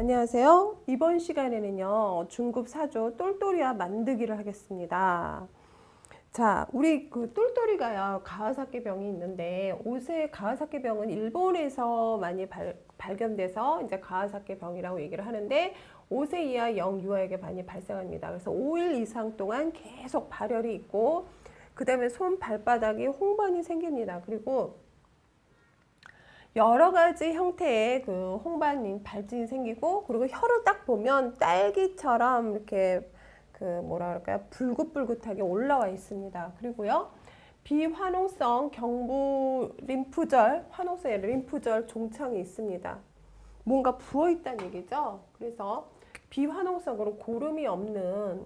안녕하세요. 이번 시간에는요, 중급 사조 똘똘이와 만들기를 하겠습니다. 자, 우리 그 똘똘이가요, 가와사키 병이 있는데, 옷의 가와사키 병은 일본에서 많이 발견돼서 이제 가와사키 병이라고 얘기를 하는데, 5세 이하 영유아에게 많이 발생합니다. 그래서 5일 이상 동안 계속 발열이 있고, 그 다음에 손 발바닥에 홍반이 생깁니다. 그리고 여러 가지 형태의 그 홍반인 발진이 생기고, 그리고 혀를 딱 보면 딸기처럼 이렇게 그 뭐라 그럴까요? 불긋불긋하게 올라와 있습니다. 그리고요, 비환홍성 경부 림프절, 환홍성 림프절 종창이 있습니다. 뭔가 부어 있다는 얘기죠. 그래서 비환홍성으로 고름이 없는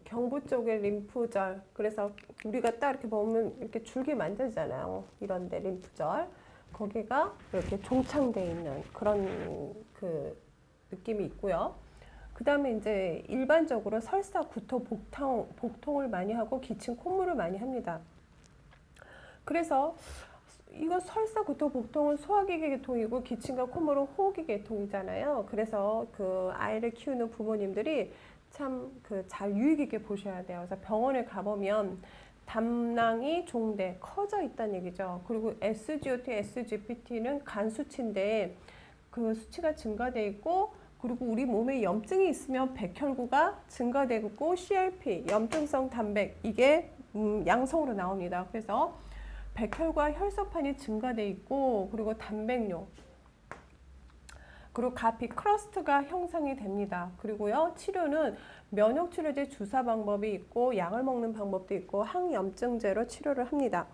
경부 쪽의 림프절. 그래서 우리가 딱 이렇게 보면 이렇게 줄기 만져지잖아요. 이런데 림프절. 거기가 이렇게 종창되어 있는 그런 그 느낌이 있고요. 그 다음에 이제 일반적으로 설사, 구토, 복통을 많이 하고 기침, 콧물을 많이 합니다. 그래서 이거 설사, 구토, 복통은 소화기계 계통이고 기침과 콧물은 호흡기 계통이잖아요. 그래서 그 아이를 키우는 부모님들이 참 그 잘 유의 깊게 보셔야 돼요. 그래서 병원에 가보면 담낭이 종대 커져 있다는 얘기죠. 그리고 SGOT, SGPT는 간 수치인데 그 수치가 증가돼 있고, 그리고 우리 몸에 염증이 있으면 백혈구가 증가되고 CRP, 염증성 단백, 이게 양성으로 나옵니다. 그래서 백혈구와 혈소판이 증가돼 있고, 그리고 단백뇨, 그리고 가피 크러스트가 형성이 됩니다. 그리고요, 치료는 면역치료제 주사 방법이 있고, 약을 먹는 방법도 있고, 항염증제로 치료를 합니다.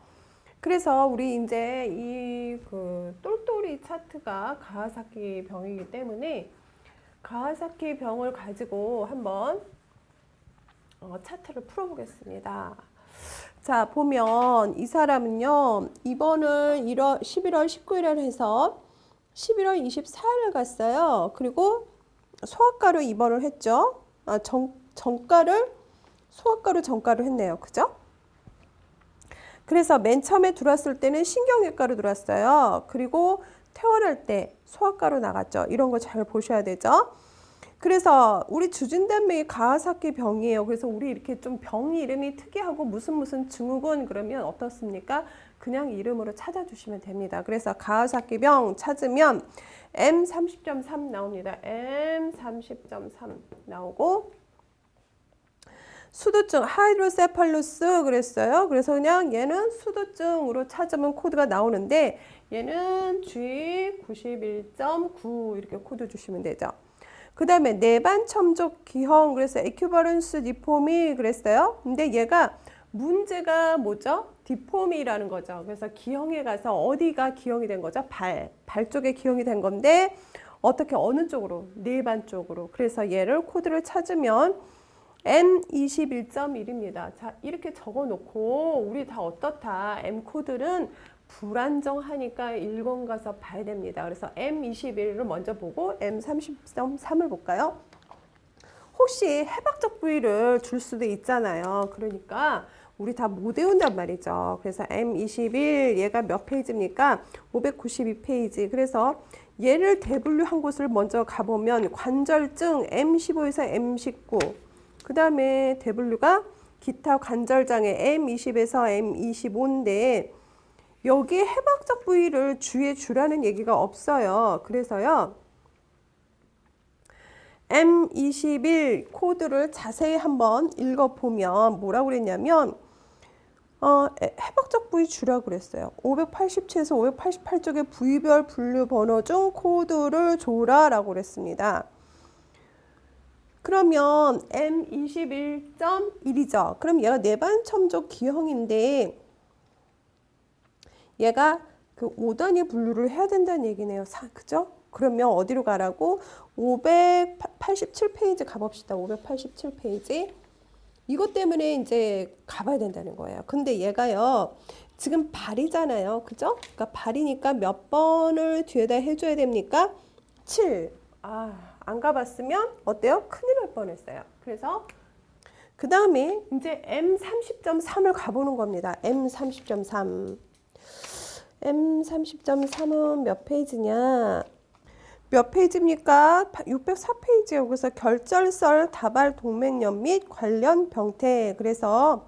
그래서 우리 이제 이 그 똘똘이 차트가 가와사키 병이기 때문에 가와사키 병을 가지고 한번 차트를 풀어보겠습니다. 자, 보면 이 사람은요, 입원을 11월 19일에 해서 11월 24일에 갔어요. 그리고 소아과로 입원을 했죠. 소아과로 했네요. 그죠? 그래서 맨 처음에 들어왔을 때는 신경외과로 들어왔어요. 그리고 퇴원할 때 소아과로 나갔죠. 이런 거 잘 보셔야 되죠. 그래서 우리 주진단맥이 가와사키 병이에요. 그래서 우리 이렇게 좀 병 이름이 특이하고 무슨 증후군 그러면 어떻습니까? 그냥 이름으로 찾아주시면 됩니다. 그래서 가와사키 병 찾으면 M30.3 나옵니다. M30.3 나오고, 수두증 하이드로세팔루스 그랬어요. 그래서 그냥 얘는 수두증으로 찾으면 코드가 나오는데, 얘는 G91.9 이렇게 코드 주시면 되죠. 그 다음에 내반첨족 기형, 그래서 에큐버런스 디폼이 그랬어요. 근데 얘가 문제가 뭐죠? 디폼이라는 거죠. 그래서 기형에 가서 어디가 기형이 된 거죠? 발 쪽에 기형이 된 건데, 어떻게 어느 쪽으로? 내반 쪽으로. 그래서 얘를 코드를 찾으면 M21.1입니다. 자, 이렇게 적어 놓고 우리 다 어떻다? M 코드는 불안정하니까 1번 가서 봐야 됩니다. 그래서 M21을 먼저 보고 M30.3을 볼까요? 혹시 해박적 부위를 줄 수도 있잖아요. 그러니까 우리 다 못 외운단 말이죠. 그래서 M21 얘가 몇 페이지입니까? 592페이지. 그래서 얘를 대분류한 곳을 먼저 가보면 관절증 M15에서 M19, 그 다음에 대분류가 기타 관절장애 M20에서 M25인데, 여기에 해박적 부위를 주의해 주라는 얘기가 없어요. 그래서요, M21 코드를 자세히 한번 읽어보면 뭐라고 그랬냐면, 해박적 부위 주라고 그랬어요. 587에서 588쪽의 부위별 분류 번호 중 코드를 줘라라고 그랬습니다. 그러면 M21.1이죠. 그럼 얘가 내반첨족 기형인데, 얘가 그 5단위 분류를 해야 된다는 얘기네요. 그죠? 그러면 어디로 가라고? 587페이지 가봅시다. 587페이지. 이것 때문에 이제 가봐야 된다는 거예요. 근데 얘가요, 지금 발이잖아요. 그죠? 그러니까 발이니까 몇 번을 뒤에다 해줘야 됩니까? 7. 안 가봤으면 어때요? 큰일 날 뻔했어요. 그래서 그 다음에 이제 M30.3을 가보는 겁니다. M30.3. M30.3은 몇 페이지냐? 몇 페이지입니까? 604페이지예요. 그래서 결절설 다발 동맥염 및 관련 병태. 그래서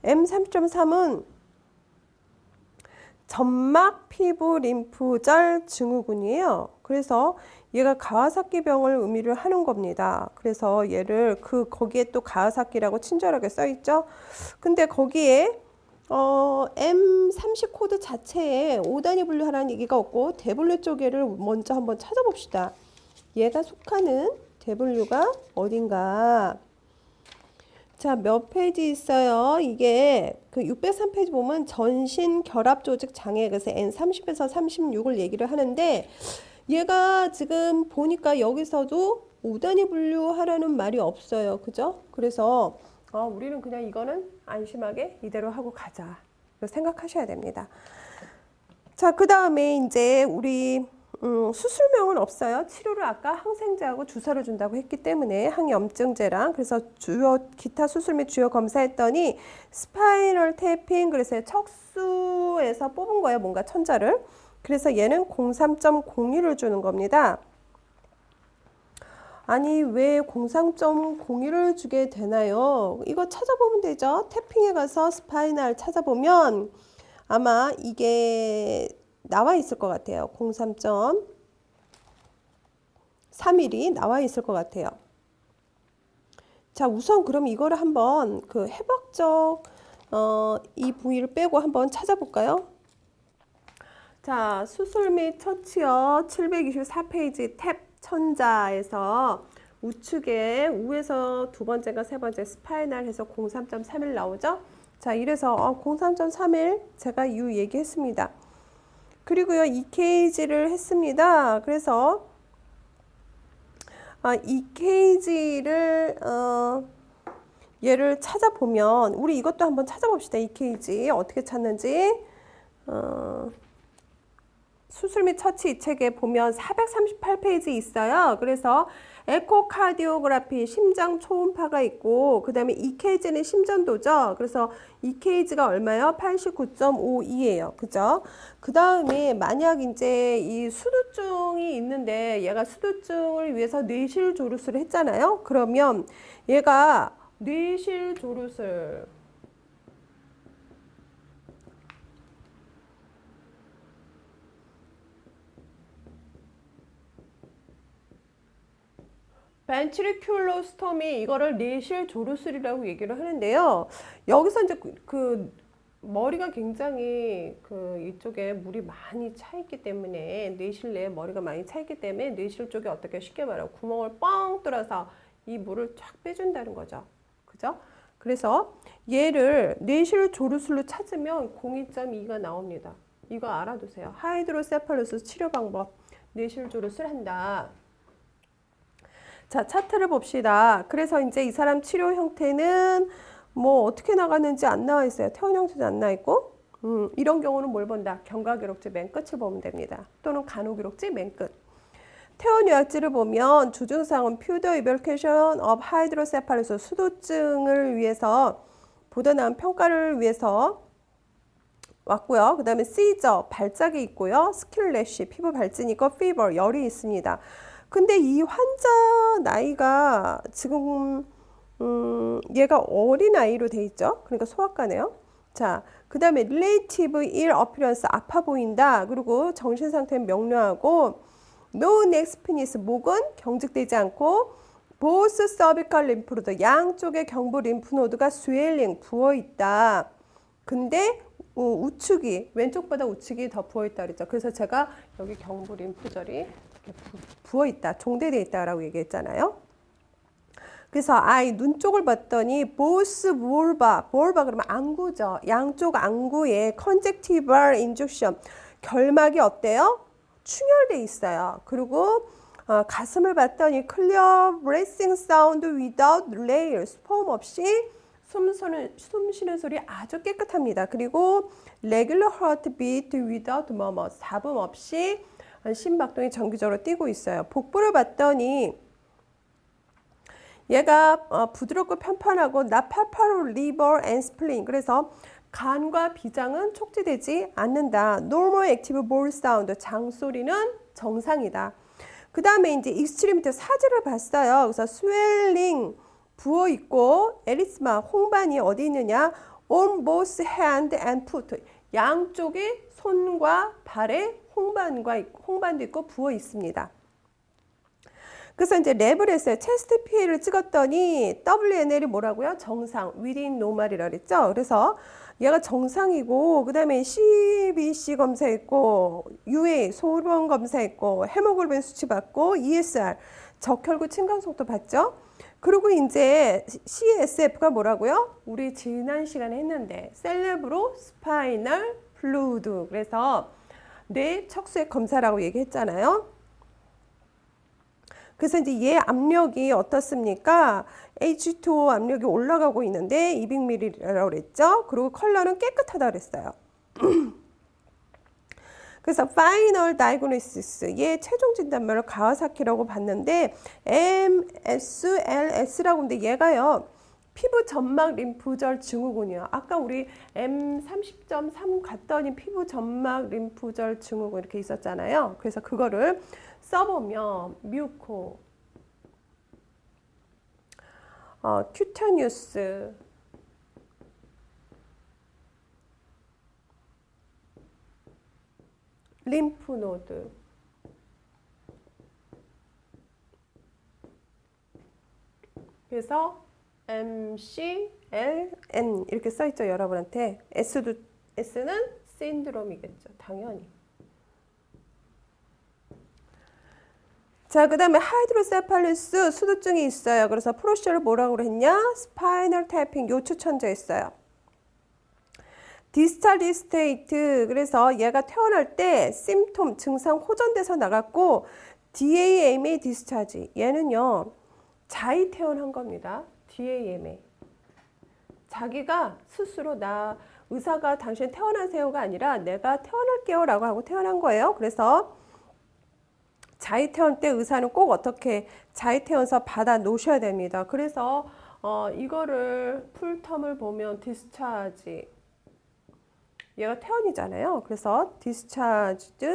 M30.3은 점막 피부 림프절 증후군이에요. 그래서 얘가 가와사키병을 의미를 하는 겁니다. 그래서 얘를 거기에 또 가와사키라고 친절하게 써 있죠. 근데 거기에 M30 코드 자체에 5단위 분류하라는 얘기가 없고 대분류 쪽에를 먼저 한번 찾아봅시다. 얘가 속하는 대분류가 어딘가. 자, 몇 페이지 있어요? 이게 그 603페이지 보면 전신 결합 조직 장애, 그래서 N30에서 36을 얘기를 하는데 얘가 지금 보니까 여기서도 5단위 분류하라는 말이 없어요. 그죠? 그래서 우리는 그냥 이거는 안심하게 이대로 하고 가자. 생각하셔야 됩니다. 자, 그 다음에 이제 우리 수술명은 없어요. 치료를 아까 항생제하고 주사를 준다고 했기 때문에 항염증제랑. 그래서 주요 기타 수술 및 주요 검사했더니 스파이널 태핑, 그래서 척수에서 뽑은 거예요. 뭔가 천자를. 그래서 얘는 03.01을 주는 겁니다. 아니 왜 03.01을 주게 되나요? 이거 찾아보면 되죠. 태핑에 가서 스파이널 찾아보면 아마 이게 나와 있을 것 같아요. 03.31이 나와 있을 것 같아요. 자, 우선 그럼 이거를 한번 그 해박적 이 부위를 빼고 한번 찾아볼까요? 자, 수술 및 처치요. 724페이지 탭 천자에서 우측에 우에서 두 번째가 세 번째 스파이널 해서 03.31 나오죠? 자, 이래서 03.31 제가 이유 얘기했습니다. 그리고요, EKG를 했습니다. 그래서 EKG를 얘를 찾아보면 우리 이것도 한번 찾아봅시다. EKG 어떻게 찾는지. 수술 및 처치 이 책에 보면 438페이지 있어요. 그래서 에코카디오그라피 심장 초음파가 있고 그 다음에 EKG는 심전도죠. 그래서 EKG가 얼마요? 89.52예요. 그죠? 그 다음에 만약 이제 이 수두증이 있는데 얘가 수두증을 위해서 뇌실 조르술을 했잖아요. 그러면 얘가 뇌실 조르술 벤트리큘로스토미 이거를 뇌실 조르술이라고 얘기를 하는데요. 여기서 이제 그 머리가 굉장히 그 이쪽에 물이 많이 차 있기 때문에 뇌실 내에 머리가 많이 차 있기 때문에 뇌실 쪽에 어떻게 쉽게 말하면 구멍을 뻥 뚫어서 이 물을 쫙 빼준다는 거죠. 그죠? 그래서 얘를 뇌실 조르술로 찾으면 02.2가 나옵니다. 이거 알아두세요. 하이드로세팔루스 치료 방법 뇌실 조르술 한다. 자, 차트를 봅시다. 그래서 이제 이 사람 치료 형태는 뭐 어떻게 나갔는지 안 나와 있어요. 퇴원 형태도 안 나와 있고 이런 경우는 뭘 본다? 경과기록지 맨 끝을 보면 됩니다. 또는 간호기록지 맨 끝. 퇴원 요약지를 보면 주증상은 퓨더 이별케이션 업 하이드로세팔루스 수도증을 위해서 보다 나은 평가를 위해서 왔고요. 그 다음에 시저 발작이 있고요. 스킬래시 피부 발진이 있고 피버 열이 있습니다. 근데 이 환자 나이가 지금 얘가 어린아이로 돼 있죠. 그러니까 소아과네요. 자, 그 다음에 relative ill appearance 아파 보인다. 그리고 정신 상태는 명료하고 no neck penis 목은 경직되지 않고 both cervical lymph node 양쪽의 경부 림프노드가 swelling 부어 있다. 근데 우측이 왼쪽보다 우측이 더 부어 있다 그랬죠. 그래서 제가 여기 경부 림프절이 부어 있다, 종대돼 있다라고 얘기했잖아요. 그래서 눈 쪽을 봤더니 both vulva 그러면 안구죠. 양쪽 안구에 conjunctival injection 결막이 어때요? 충혈돼 있어요. 그리고 가슴을 봤더니 clear breathing sound without layers 소음 없이 숨 쉬는 소리 아주 깨끗합니다. 그리고 regular heartbeat without murmur 잡음 없이 심박동이 정기적으로 뛰고 있어요. 복부를 봤더니 얘가 부드럽고 편편하고 not palpable liver and spleen 그래서 간과 비장은 촉지되지 않는다. normal active bowel sound 장소리는 정상이다. 그 다음에 이제 익스트리미트 사진을 봤어요. 그래서 스웰링 부어 있고 에리스마 홍반이 어디 있느냐? On both hand and foot. 양쪽에 손과 발에 홍반도 있고 부어 있습니다. 그래서 이제 랩을 했어요. 체스트 PA를 찍었더니 WNL이 뭐라고요? 정상, within normal이라고 그랬죠. 그래서 얘가 정상이고 그 다음에 CBC 검사했고 UA 소변 검사했고 헤모글로빈 수치 받고 ESR 적혈구 침강속도 봤죠. 그리고 이제 CSF가 뭐라고요? 우리 지난 시간에 했는데 셀레브로 스파이널 플루이드. 그래서 뇌 척수액 검사라고 얘기했잖아요. 그래서 이제 얘 압력이 어떻습니까? H2O 압력이 올라가고 있는데 200ml라고 그랬죠. 그리고 컬러는 깨끗하다고 그랬어요. 그래서 파이널 다이그노시스, 얘 최종 진단별로 가와사키라고 봤는데 MSLS라고 하는데 얘가요. 피부 점막 림프절 증후군이요. 아까 우리 M30.3 갔더니 피부 점막 림프절 증후군 이렇게 있었잖아요. 그래서 그거를 써보면 뮤코, 큐타뉴스, 림프노드, 그래서 MCLN 이렇게 써있죠. 여러분한테. S는 신드롬이겠죠. 당연히. 자, 그 다음에 하이드로세팔루스 수두증이 있어요. 그래서 프로시저를 뭐라고 그랬냐? 스파이널 태핑 요추 천재했어요. 디스찰지 스테이트, 그래서 얘가 태어날 때 심톰 증상 호전돼서 나갔고 DAMA 디스차지, 얘는요 자의 태어난 겁니다. DAMA, 자기가 스스로 나 의사가 당신 태어나세요가 아니라 내가 태어날게요 라고 하고 태어난 거예요. 그래서 자의 태어날 때 의사는 꼭 어떻게 자의 태어나서 받아 놓으셔야 됩니다. 그래서 이거를 풀텀을 보면 디스차지, 얘가 태연이잖아요. 그래서 discharged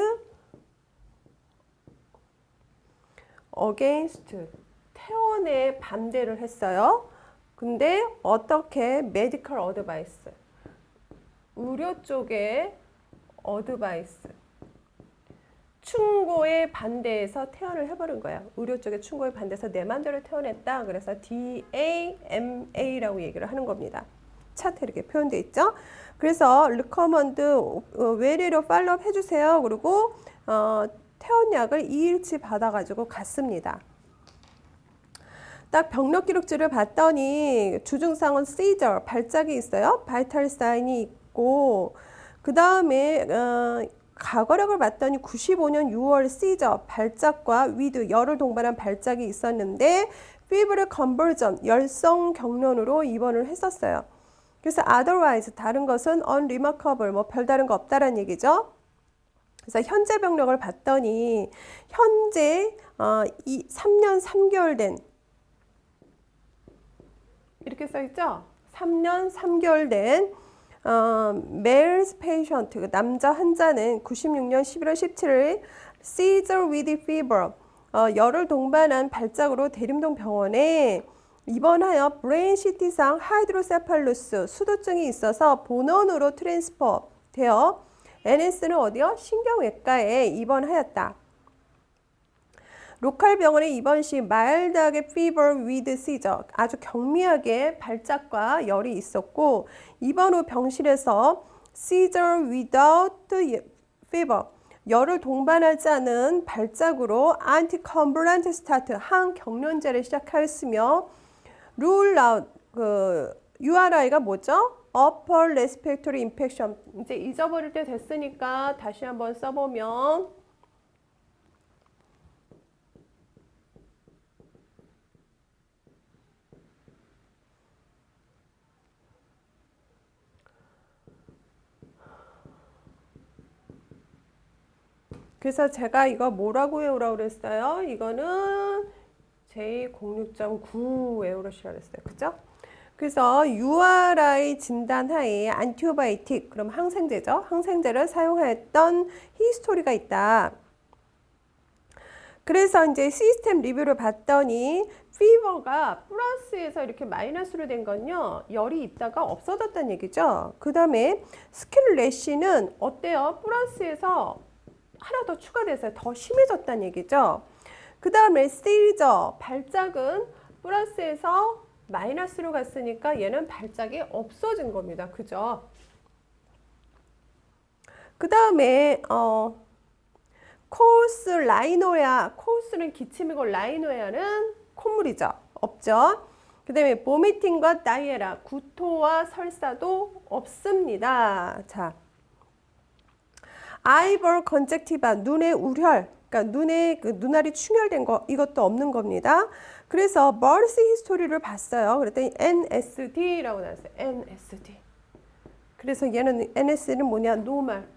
against, 태연에 반대를 했어요. 근데 어떻게 medical advice, 의료 쪽에 advice, 충고에 반대해서 태연을 해버린 거야. 의료 쪽에 충고에 반대해서 내 맘대로 태연했다. 그래서 DAMA라고 얘기를 하는 겁니다. 차트 이렇게 표현되어 있죠. 그래서 recommend 외래로 팔로업 해주세요. 그리고 태연약을 2일치 받아가지고 갔습니다. 딱 병력 기록지를 봤더니 주증상은 seizure, 발작이 있어요. 바이탈 사인이 있고 그 다음에 과거력을 봤더니 95년 6월 seizure, 발작과 with, 열을 동반한 발작이 있었는데 fever conversion, 열성 경련으로 입원을 했었어요. 그래서 otherwise, 다른 것은 unremarkable, 뭐 별다른 거 없다라는 얘기죠. 그래서 현재 병력을 봤더니 현재 3년 3개월 된, 이렇게 써있죠. 3년 3개월 된 male patient, 남자 환자는 96년 11월 17일 seizure with fever, 열을 동반한 발작으로 대림동 병원에 입원하여 브레인 CT상 하이드로세팔루스 수두증이 있어서 본원으로 트랜스퍼 되어 NS는 어디요? 신경외과에 입원하였다. 로컬 병원에 입원 시 마일드하게 fever with seizure, 아주 경미하게 발작과 열이 있었고 입원 후 병실에서 seizure without fever, 열을 동반하지 않은 발작으로 anticonvulsant start, 항경련제를 시작하였으며 rule out, URI가 뭐죠? upper respiratory infection. 이제 잊어버릴 때 됐으니까 다시 한번 써보면 그래서 제가 이거 뭐라고 외우라고 그랬어요? 이거는 J06.9 외우시라고 그랬어요. 그죠? 그래서 URI 진단하에 안티바이오틱, 그럼 항생제죠. 항생제를 사용하였던 히스토리가 있다. 그래서 이제 시스템 리뷰를 봤더니 피버가 플러스에서 이렇게 마이너스로 된 건요, 열이 있다가 없어졌다는 얘기죠. 그 다음에 스킨 래시는 어때요? 플러스에서 하나 더 추가돼서 더 심해졌다는 얘기죠. 그 다음에 시저 발작은 플러스에서 마이너스로 갔으니까 얘는 발작이 없어진 겁니다. 그죠? 그 다음에 코우스 라이노야, 코우스는 기침이고 라이노야는 콧물이죠. 없죠. 그 다음에 보미팅과 다이에라, 구토와 설사도 없습니다. 자, 아이볼 컨젝티바, 눈의 우혈, 그러니까 눈에 그 눈알이 충혈된 거, 이것도 없는 겁니다. 그래서 버스 히스토리를 봤어요. 그랬더니 NSD라고 나왔어요. NSD. 그래서 얘는 NSD는 뭐냐? 노말.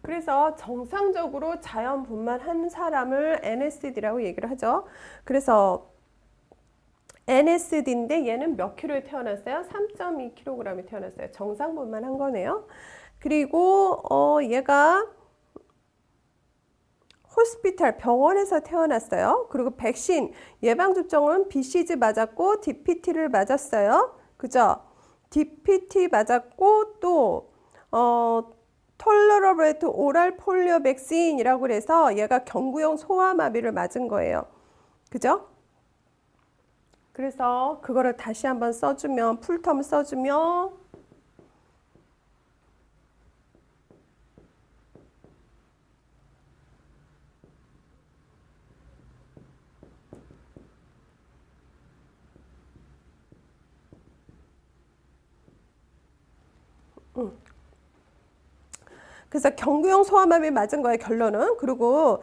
그래서 정상적으로 자연 분만한 사람을 NSD라고 얘기를 하죠. 그래서 NSD인데 얘는 몇 킬로에 태어났어요? 3.2kg에 태어났어요. 정상 분만한 거네요. 그리고 얘가 호스피탈 병원에서 태어났어요. 그리고 백신 예방접종은 BCG 맞았고 DPT를 맞았어요. 그죠? DPT 맞았고 또 톨러러블레트 오랄 폴리오 백신이라고 그래서 얘가 경구용 소아마비를 맞은 거예요. 그죠? 그래서 그거를 다시 한번 써주면, 풀텀 써주면 그래서 경구용 소아마비 맞은 거예요, 결론은. 그리고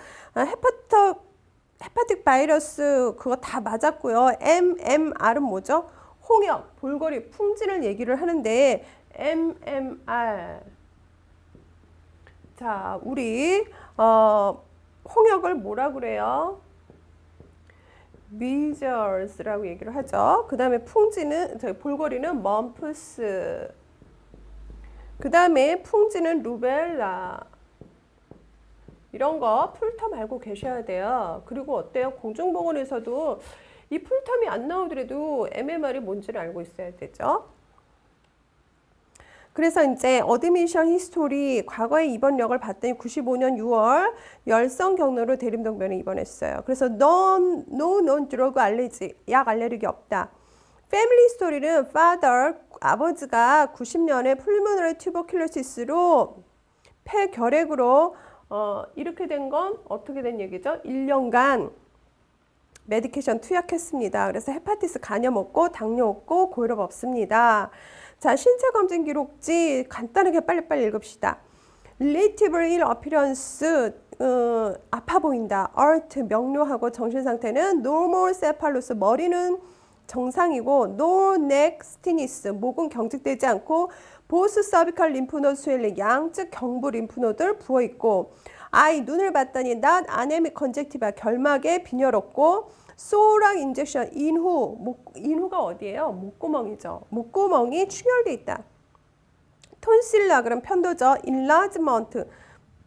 헤파틱 바이러스 그거 다 맞았고요. MMR은 뭐죠? 홍역, 볼거리, 풍진을 얘기를 하는데 MMR. 자, 우리 홍역을 뭐라 그래요? 미저스라고 얘기를 하죠. 그 다음에 풍지는 볼거리는 먼프스. 그 다음에 풍지는 루벨라. 이런 거 풀텀 알고 계셔야 돼요. 그리고 어때요? 공중보건에서도 이 풀텀이 안 나오더라도 MMR이 뭔지를 알고 있어야 되죠. 그래서 이제 어드미션 히스토리 과거의 입원력을 봤더니 95년 6월 열성 경로로 대림동병원에 입원했어요. 그래서 no known drug allergy, 약 알레르기 없다. 패밀리 히스토리는 father, 아버지가 90년에 pulmonary tuberculosis로 폐결핵으로 이렇게 된 건 어떻게 된 얘기죠? 1년간 메디케이션 투약했습니다. 그래서 헤파티스 간염 없고 당뇨 없고 고혈압 없습니다. 자, 신체 검진 기록지 간단하게 빨리빨리 읽읍시다. Relatively ill appearance, 아파 보인다. Alert, 명료하고 정신 상태는 normal cephalus, 머리는 정상이고 no neck stimulus, 목은 경직되지 않고 보스 서비컬 림프노드 스웰링, 양측 경부 림프노드를 부어 있고 아이 눈을 봤더니 not anemic conjunctiva, 결막에 빈혈 없고 소락 인젝션, 인후가 어디예요? 목구멍이죠. 목구멍이 충혈돼 있다. 톤실라 그럼 편도죠. enlargement,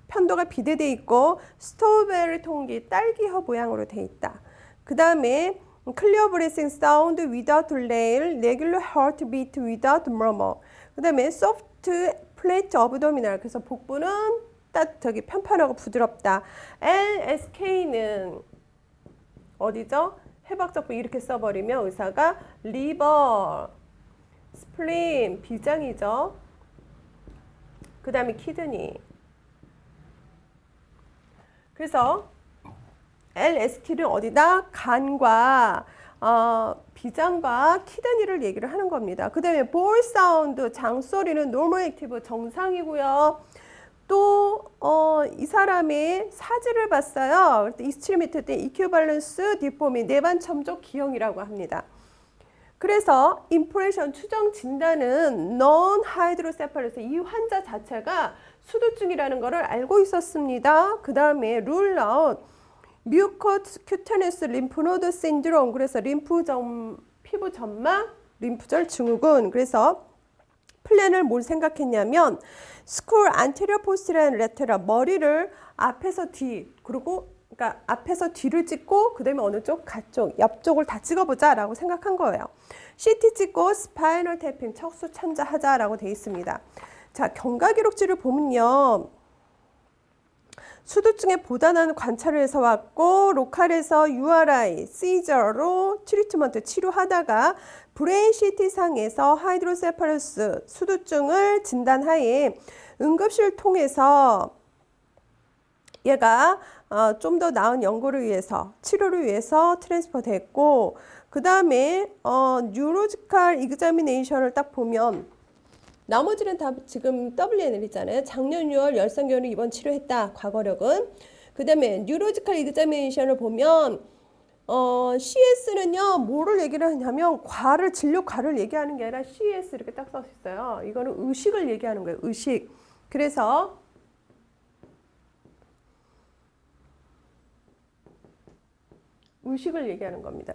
편도가 비대돼 있고 스토베리 통기, 딸기혀 모양으로 돼 있다. 그 다음에 clear breathing sound without delay, regular heartbeat without murmur. 그 다음에 soft flat abdominal, 그래서 복부는 따뜻하게 편편하고 부드럽다. LSK는 어디죠? 해박적부 이렇게 써버리면 의사가 liver, spleen, 비장이죠. 그 다음에 키드니. 그래서 LST는 어디다? 간과 비장과 키드니를 얘기를 하는 겁니다. 그 다음에 볼 사운드, 장소리는 normal active, 정상이고요. 또 이 사람의 사지를 봤어요. 익스트리미티 때 이큐발런스 디포미, 내반첨족 기형이라고 합니다. 그래서 임프레션 추정 진단은 non hydrocephalus, 이 환자 자체가 수두증이라는 것을 알고 있었습니다. 그 다음에 rule out, 뮤코큐테니스 림프노드 신드롬. 그래서 피부 점막 림프절 증후군. 그래서 플랜을 뭘 생각했냐면 스쿨 안테리어 포스테리어 레테라, 머리를 앞에서 뒤, 그리고 그러니까 앞에서 뒤를 찍고 그다음에 어느 쪽? 가쪽, 옆쪽을 다 찍어보자라고 생각한 거예요. CT 찍고 스파이널 태핑, 척수 천자하자라고 돼 있습니다. 자, 경과 기록지를 보면요. 수두증에 보다는 관찰을 해서 왔고 로컬에서 URI, 시저로 트리트먼트 치료하다가 브레인 CT상에서 하이드로세팔루스 수두증을 진단하에 응급실 통해서 얘가 좀 더 나은 연구를 위해서 치료를 위해서 트랜스퍼 됐고 그 다음에 뉴로지컬 이그자미네이션을 딱 보면 나머지는 다 지금 WNL이잖아요. 작년 6월 열성견으로 입원 치료했다. 과거력은. 그 다음에 뉴로지컬 이그자미네이션을 보면 CS는요. 뭐를 얘기를 하냐면 진료 과를 얘기하는 게 아니라 CS 이렇게 딱 써 있어요. 이거는 의식을 얘기하는 거예요. 의식. 그래서 의식을 얘기하는 겁니다.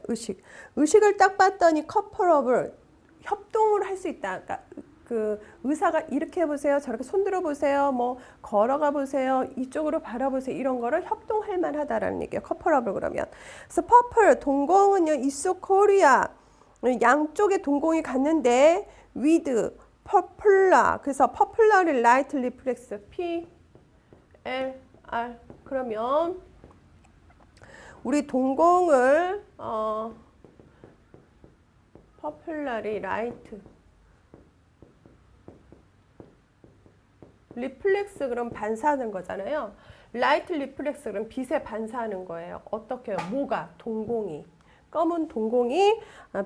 의식을 딱 봤더니 커플업을 협동을 할 수 있다. 그러니까 그 의사가 이렇게 해보세요, 저렇게 손들어 보세요, 뭐 걸어가 보세요, 이쪽으로 바라보세요, 이런 거를 협동할 만하다라는 얘기예요. 커플업을 그러면. 그래서 퍼플 동공은요, 이소코리아 양쪽에 동공이 갔는데 위드 퍼플라. 그래서 퍼플라를 라이트 리플렉스 P L R. 그러면 우리 동공을 퍼플라리 라이트 리플렉스 그럼 반사하는 거잖아요. 라이트 리플렉스 그럼 빛에 반사하는 거예요. 어떻게요? 뭐가? 동공이. 검은 동공이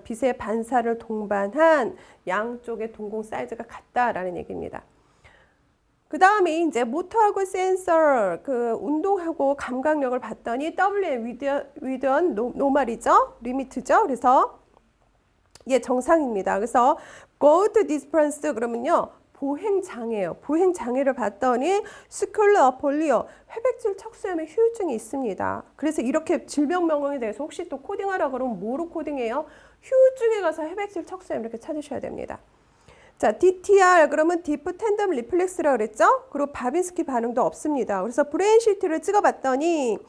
빛의 반사를 동반한 양쪽의 동공 사이즈가 같다라는 얘기입니다. 그 다음에 이제 모터하고 센서, 그 운동하고 감각력을 봤더니 WM 위드언 노말이죠. 리미트죠. 그래서 이게 정상입니다. 그래서 GOAT 디스퍼런스 그러면요. 보행장애예요. 보행장애를 봤더니 스쿨러 어폴리오, 회백질 척수염의 후유증이 있습니다. 그래서 이렇게 질병명령에 대해서 혹시 또 코딩하라 그러면 뭐로 코딩해요? 후유증에 가서 회백질 척수염 이렇게 찾으셔야 됩니다. 자, DTR 그러면 디프 텐덤 리플렉스라고 그랬죠? 그리고 바빈스키 반응도 없습니다. 그래서 브레인 시트를 찍어봤더니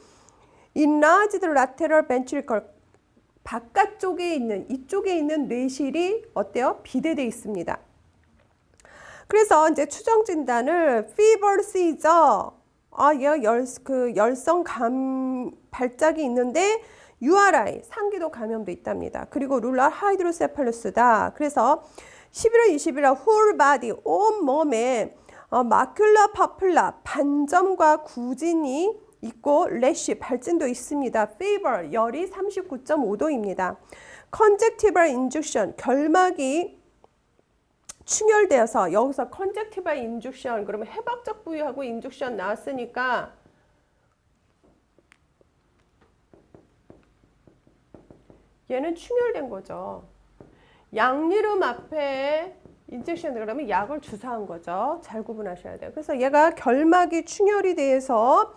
enlarged lateral ventricle 바깥쪽에 있는 이쪽에 있는 뇌실이 어때요? 비대돼 있습니다. 그래서 이제 추정 진단을 fever seizure, 얘가 열성 발작이 있는데 URI 상기도 감염도 있답니다. 그리고 룰랄 하이드로세팔루스다. 그래서 11월 20일 whole body 온 몸에 마큘라 파플라 반점과 구진이 있고 래쉬 발진도 있습니다. fever 열이 39.5도입니다. conjunctival injection 결막이 충혈되어서 여기서 conjunctival injection 그러면 해박적 부위하고 인젝션 나왔으니까 얘는 충혈된 거죠. 양리름 앞에 인젝션 그러면 약을 주사한 거죠. 잘 구분하셔야 돼요. 그래서 얘가 결막이 충혈이 돼서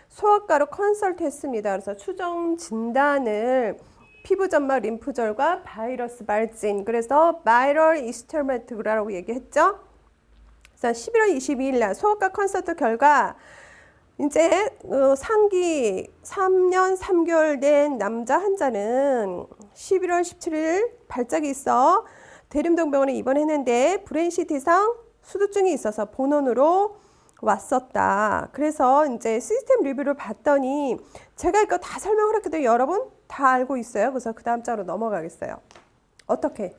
소아과로 컨설트 했습니다. 그래서 추정 진단을 피부점막 림프절과 바이러스 발진, 그래서 바이럴 이스터메트라고 얘기했죠. 그래서 11월 22일 날 소아과 컨설트 결과 이제 상기 3년 3개월 된 남자 환자는 11월 17일 발작이 있어 대림동병원에 입원했는데 브레인 CT상 수두증이 있어서 본원으로 왔었다. 그래서 이제 시스템 리뷰를 봤더니 제가 이거 다 설명을 했거든요. 여러분 다 알고 있어요. 그래서 그 다음 자로 넘어가겠어요. 어떻게?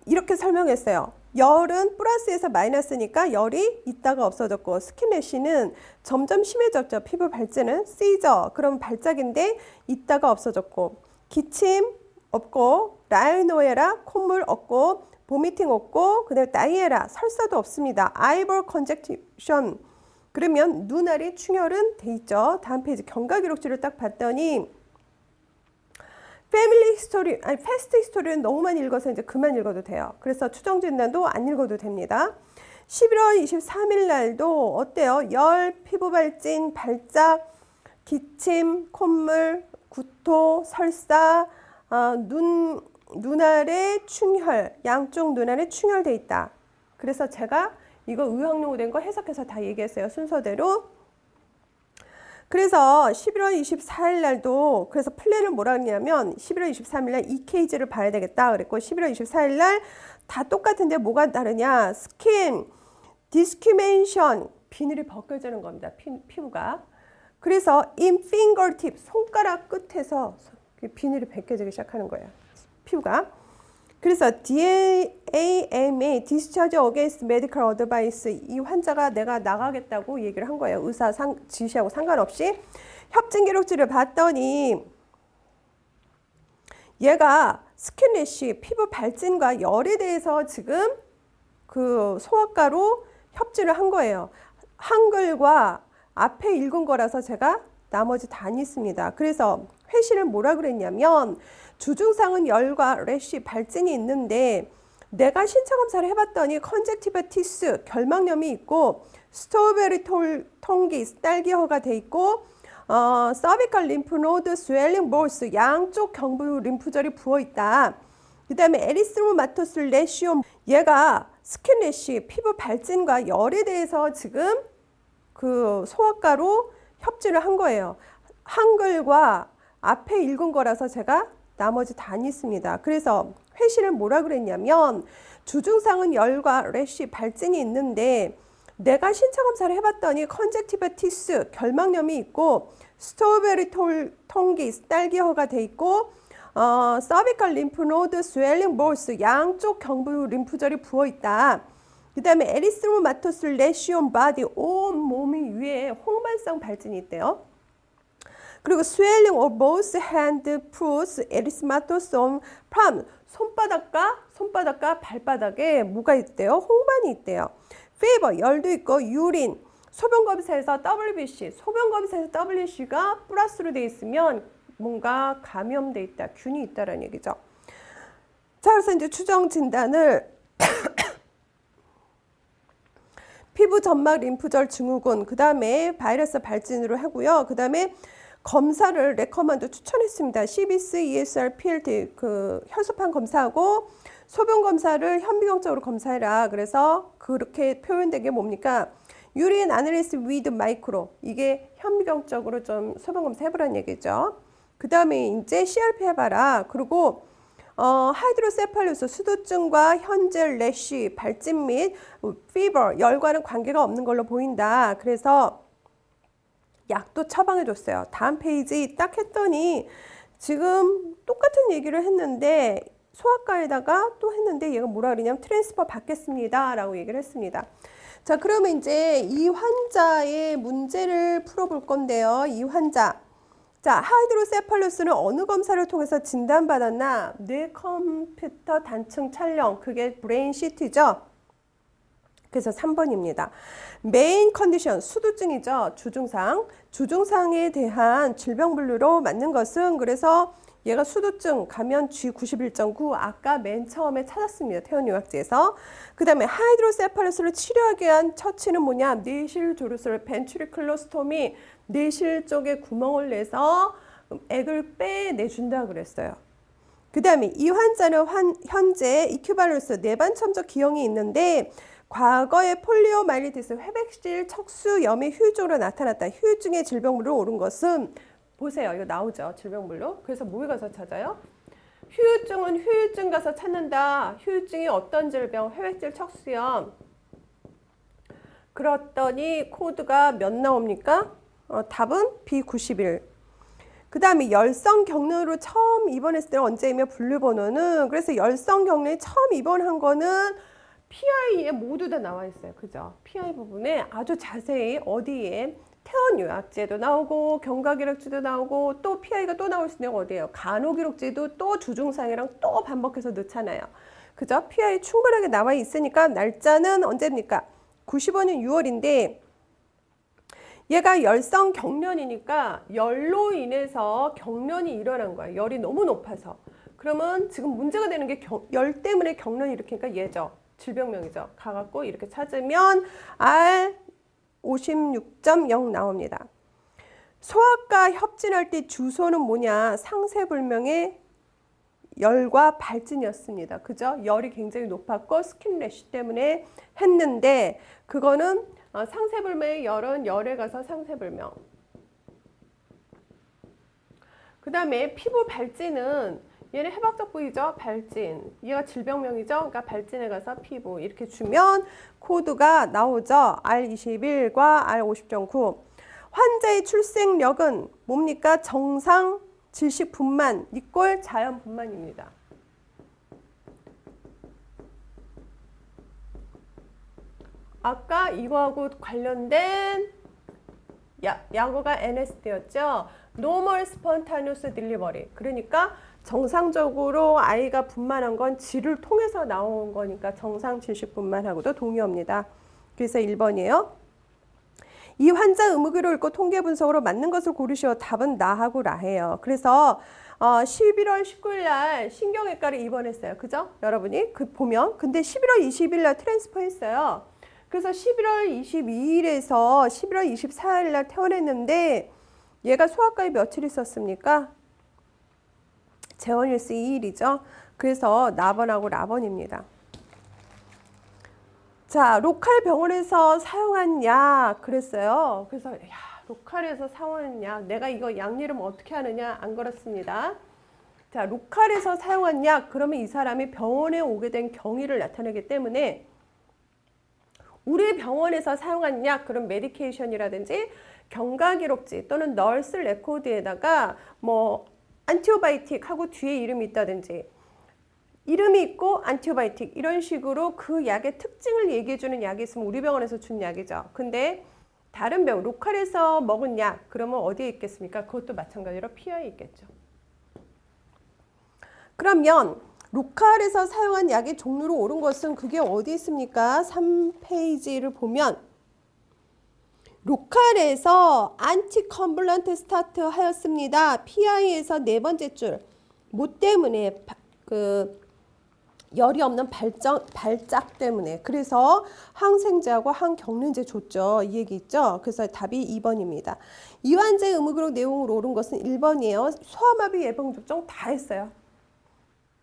이렇게 설명했어요. 열은 플러스에서 마이너스니까 열이 있다가 없어졌고 스킨래시는 점점 심해졌죠. 피부 발진은 시저 그럼 발작인데 있다가 없어졌고 기침 없고 라이노에라 콧물 없고 보미팅 없고 그다음에 다이에라 설사도 없습니다. 아이볼 컨젝션 그러면 눈알이 충혈은 돼 있죠. 다음 페이지 경과 기록지를 딱 봤더니 패밀리 히스토리, 패스트 히스토리는 너무 많이 읽어서 이제 그만 읽어도 돼요. 그래서 추정 진단도 안 읽어도 됩니다. 11월 23일 날도 어때요? 열, 피부 발진, 발작, 기침, 콧물, 구토, 설사, 눈 아래 충혈, 양쪽 눈 아래 충혈돼 있다. 그래서 제가 이거 의학용어 된 거 해석해서 다 얘기했어요. 순서대로. 그래서 11월 24일 날도 그래서 플랜을 뭐라 했냐면 11월 23일 날 EKG를 봐야 되겠다 그랬고 11월 24일 날 다 똑같은데 뭐가 다르냐? 스킨, 디스큐멘션, 비늘이 벗겨지는 겁니다. 피부가. 그래서 in fingertip, 손가락 끝에서 비늘이 벗겨지기 시작하는 거예요. 피부가. 그래서 DAMA, Discharge Against Medical Advice, 이 환자가 내가 나가겠다고 얘기를 한 거예요. 의사 지시하고 상관없이. 협진 기록지를 봤더니 얘가 스킨래시, 피부 발진과 열에 대해서 지금 그 소아과로 협진을 한 거예요. 한글과 앞에 읽은 거라서 제가 나머지 다 안 있습니다. 그래서 회신을 뭐라 그랬냐면 주증상은 열과 래쉬, 발진이 있는데 내가 신체 검사를 해봤더니 컨젝티비티스, 결막염이 있고 스트로베리 통기, 딸기허가 돼 있고 서비컬 림프노드, 스웰링 볼스, 양쪽 경부 림프절이 부어있다. 그 다음에 에리스로마토스 레시옴, 얘가 스킨 래쉬, 피부 발진과 열에 대해서 지금 그 소아과로 협진을 한 거예요. 한글과 앞에 읽은 거라서 제가 나머지 다 안 있습니다. 그래서 회신을 뭐라 그랬냐면 주증상은 열과 래쉬, 발진이 있는데 내가 신체 검사를 해봤더니 컨젝티비티스, 결막염이 있고 스트로베리 통기, 딸기허가 돼 있고 서비컬 림프노드, 스웰링 볼스, 양쪽 경부 림프절이 부어있다. 그 다음에 에리스로마토스 레시온 바디, 온 몸이 위에 홍반성 발진이 있대요. 그리고 swelling of both hand, foot, erythematous on palm, 손바닥과 발바닥에 뭐가 있대요? 홍반이 있대요. fever, 열도 있고 유린, 소변검사에서 WBC, 소변검사에서 WBC가 플러스로 돼 있으면 뭔가 감염돼 있다, 균이 있다라는 얘기죠. 자, 그래서 이제 추정 진단을 피부 점막 림프절 증후군, 그 다음에 바이러스 발진으로 하고요. 그 다음에 검사를 레커먼드 추천했습니다. CBC, ESR, PLT 그 혈소판 검사하고 소변 검사를 현미경적으로 검사해라. 그래서 그렇게 표현된 게 뭡니까? 유린 아날리스 위드 마이크로, 이게 현미경적으로 좀 소변 검사 해보라는 얘기죠. 그 다음에 이제 CRP 해봐라. 그리고 하이드로세팔루스, 수두증과 현젤, 래쉬, 발진 및 피버, 열과는 관계가 없는 걸로 보인다. 그래서 약도 처방해 줬어요. 다음 페이지 딱 했더니 지금 똑같은 얘기를 했는데 소아과에다가 또 했는데 얘가 뭐라 그러냐면 트랜스퍼 받겠습니다 라고 얘기를 했습니다. 자, 그러면 이제 이 환자의 문제를 풀어볼 건데요. 이 환자, 자, 하이드로세팔루스는 어느 검사를 통해서 진단받았나? 뇌 컴퓨터 단층 촬영, 그게 브레인 CT죠. 그래서 3번입니다. 메인 컨디션, 수두증이죠. 주증상에 대한 질병 분류로 맞는 것은, 그래서 얘가 수두증, 감염 G91.9, 아까 맨 처음에 찾았습니다. 태원유학지에서. 그 다음에 하이드로세팔루스를 치료하기 위한 처치는 뭐냐? 뇌실 조르솔 벤트리클로스토미, 뇌실 쪽에 구멍을 내서 액을 빼내준다 그랬어요. 그 다음에 이 환자는 현재 이큐발루스, 뇌반첨적 기형이 있는데 과거에 폴리오마일리티스, 회백질 척수염이 후유증으로 나타났다. 후유증의 질병물로 오른 것은, 보세요. 이거 나오죠. 질병물로. 그래서 뭐에 가서 찾아요? 후유증은 후유증 가서 찾는다. 후유증이 어떤 질병? 회백질 척수염. 그랬더니 코드가 몇 나옵니까? 답은 B91. 그 다음에 열성 경련으로 처음 입원했을 때는 언제이며 분류번호는, 그래서 열성 경련이 처음 입원한 거는 PI에 모두 다 나와 있어요. 그죠? PI 부분에 아주 자세히 어디에 태원유학제도 나오고 경과기록지도 나오고 또 PI가 또 나올 수 있는 건 어디예요? 간호기록지도 또 주증상이랑 또 반복해서 넣잖아요. 그죠? PI 충분하게 나와 있으니까 날짜는 언제입니까? 95년 6월인데 얘가 열성 경련이니까 열로 인해서 경련이 일어난 거야. 열이 너무 높아서. 그러면 지금 문제가 되는 게 열 때문에 경련이 일으키니까 얘죠. 질병명이죠. 가갖고 이렇게 찾으면 R56.0 나옵니다. 소아과 협진할 때 주소는 뭐냐? 상세불명의 열과 발진이었습니다. 그죠? 열이 굉장히 높았고 스킨 래쉬 때문에 했는데 그거는 상세불명의 열은 열에 가서 상세불명. 그 다음에 피부 발진은 얘는 해박적 부위죠. 발진. 얘가 질병명이죠. 그러니까 발진에 가서 피부 이렇게 주면 코드가 나오죠. R21과 R50.9. 환자의 출생력은 뭡니까? 정상 질식 분만 이꼴 자연 분만입니다. 아까 이거하고 관련된 약어가 NSD였죠. Normal Spontaneous Delivery. 그러니까 정상적으로 아이가 분만한 건 질을 통해서 나온 거니까 정상 질식 분만하고도 동의합니다. 그래서 1번이에요. 이 환자 의무기로 읽고 통계 분석으로 맞는 것을 고르시오. 답은 나하고 라예요. 그래서 11월 19일 날 신경외과를 입원했어요. 그죠? 여러분이 보면 근데 11월 20일 날 트랜스퍼 했어요. 그래서 11월 22일에서 11월 24일 날 퇴원했는데 얘가 소아과에 며칠 있었습니까? 재원일수 2일이죠. 그래서 나번하고 라번입니다. 자, 로컬 병원에서 사용한 약 그랬어요. 그래서 로컬에서 사용한 약 내가 이거 약 이름 어떻게 하느냐 안 걸었습니다. 자, 로컬에서 사용한 약 그러면 이 사람이 병원에 오게 된 경위를 나타내기 때문에 우리 병원에서 사용한 약 그런 메디케이션이라든지 경과기록지 또는 널스 레코드에다가 뭐 안티오바이틱 하고 뒤에 이름이 있다든지 이름이 있고 안티오바이틱 이런 식으로 그 약의 특징을 얘기해주는 약이 있으면 우리 병원에서 준 약이죠. 근데 다른 병원, 로컬에서 먹은 약 그러면 어디에 있겠습니까? 그것도 마찬가지로 PI에 있겠죠. 그러면 로컬에서 사용한 약의 종류로 옳은 것은 그게 어디 있습니까? 3페이지를 보면 로컬에서 안티컨블런트 스타트 하였습니다. PI에서 네 번째 줄. 뭐 때문에? 열이 없는 발작 때문에. 그래서 항생제하고 항경련제 줬죠. 이 얘기 있죠. 그래서 답이 2번입니다. 이 환자의 의무기록 내용으로 옳은 것은 1번이에요. 소아마비 예방접종 다 했어요.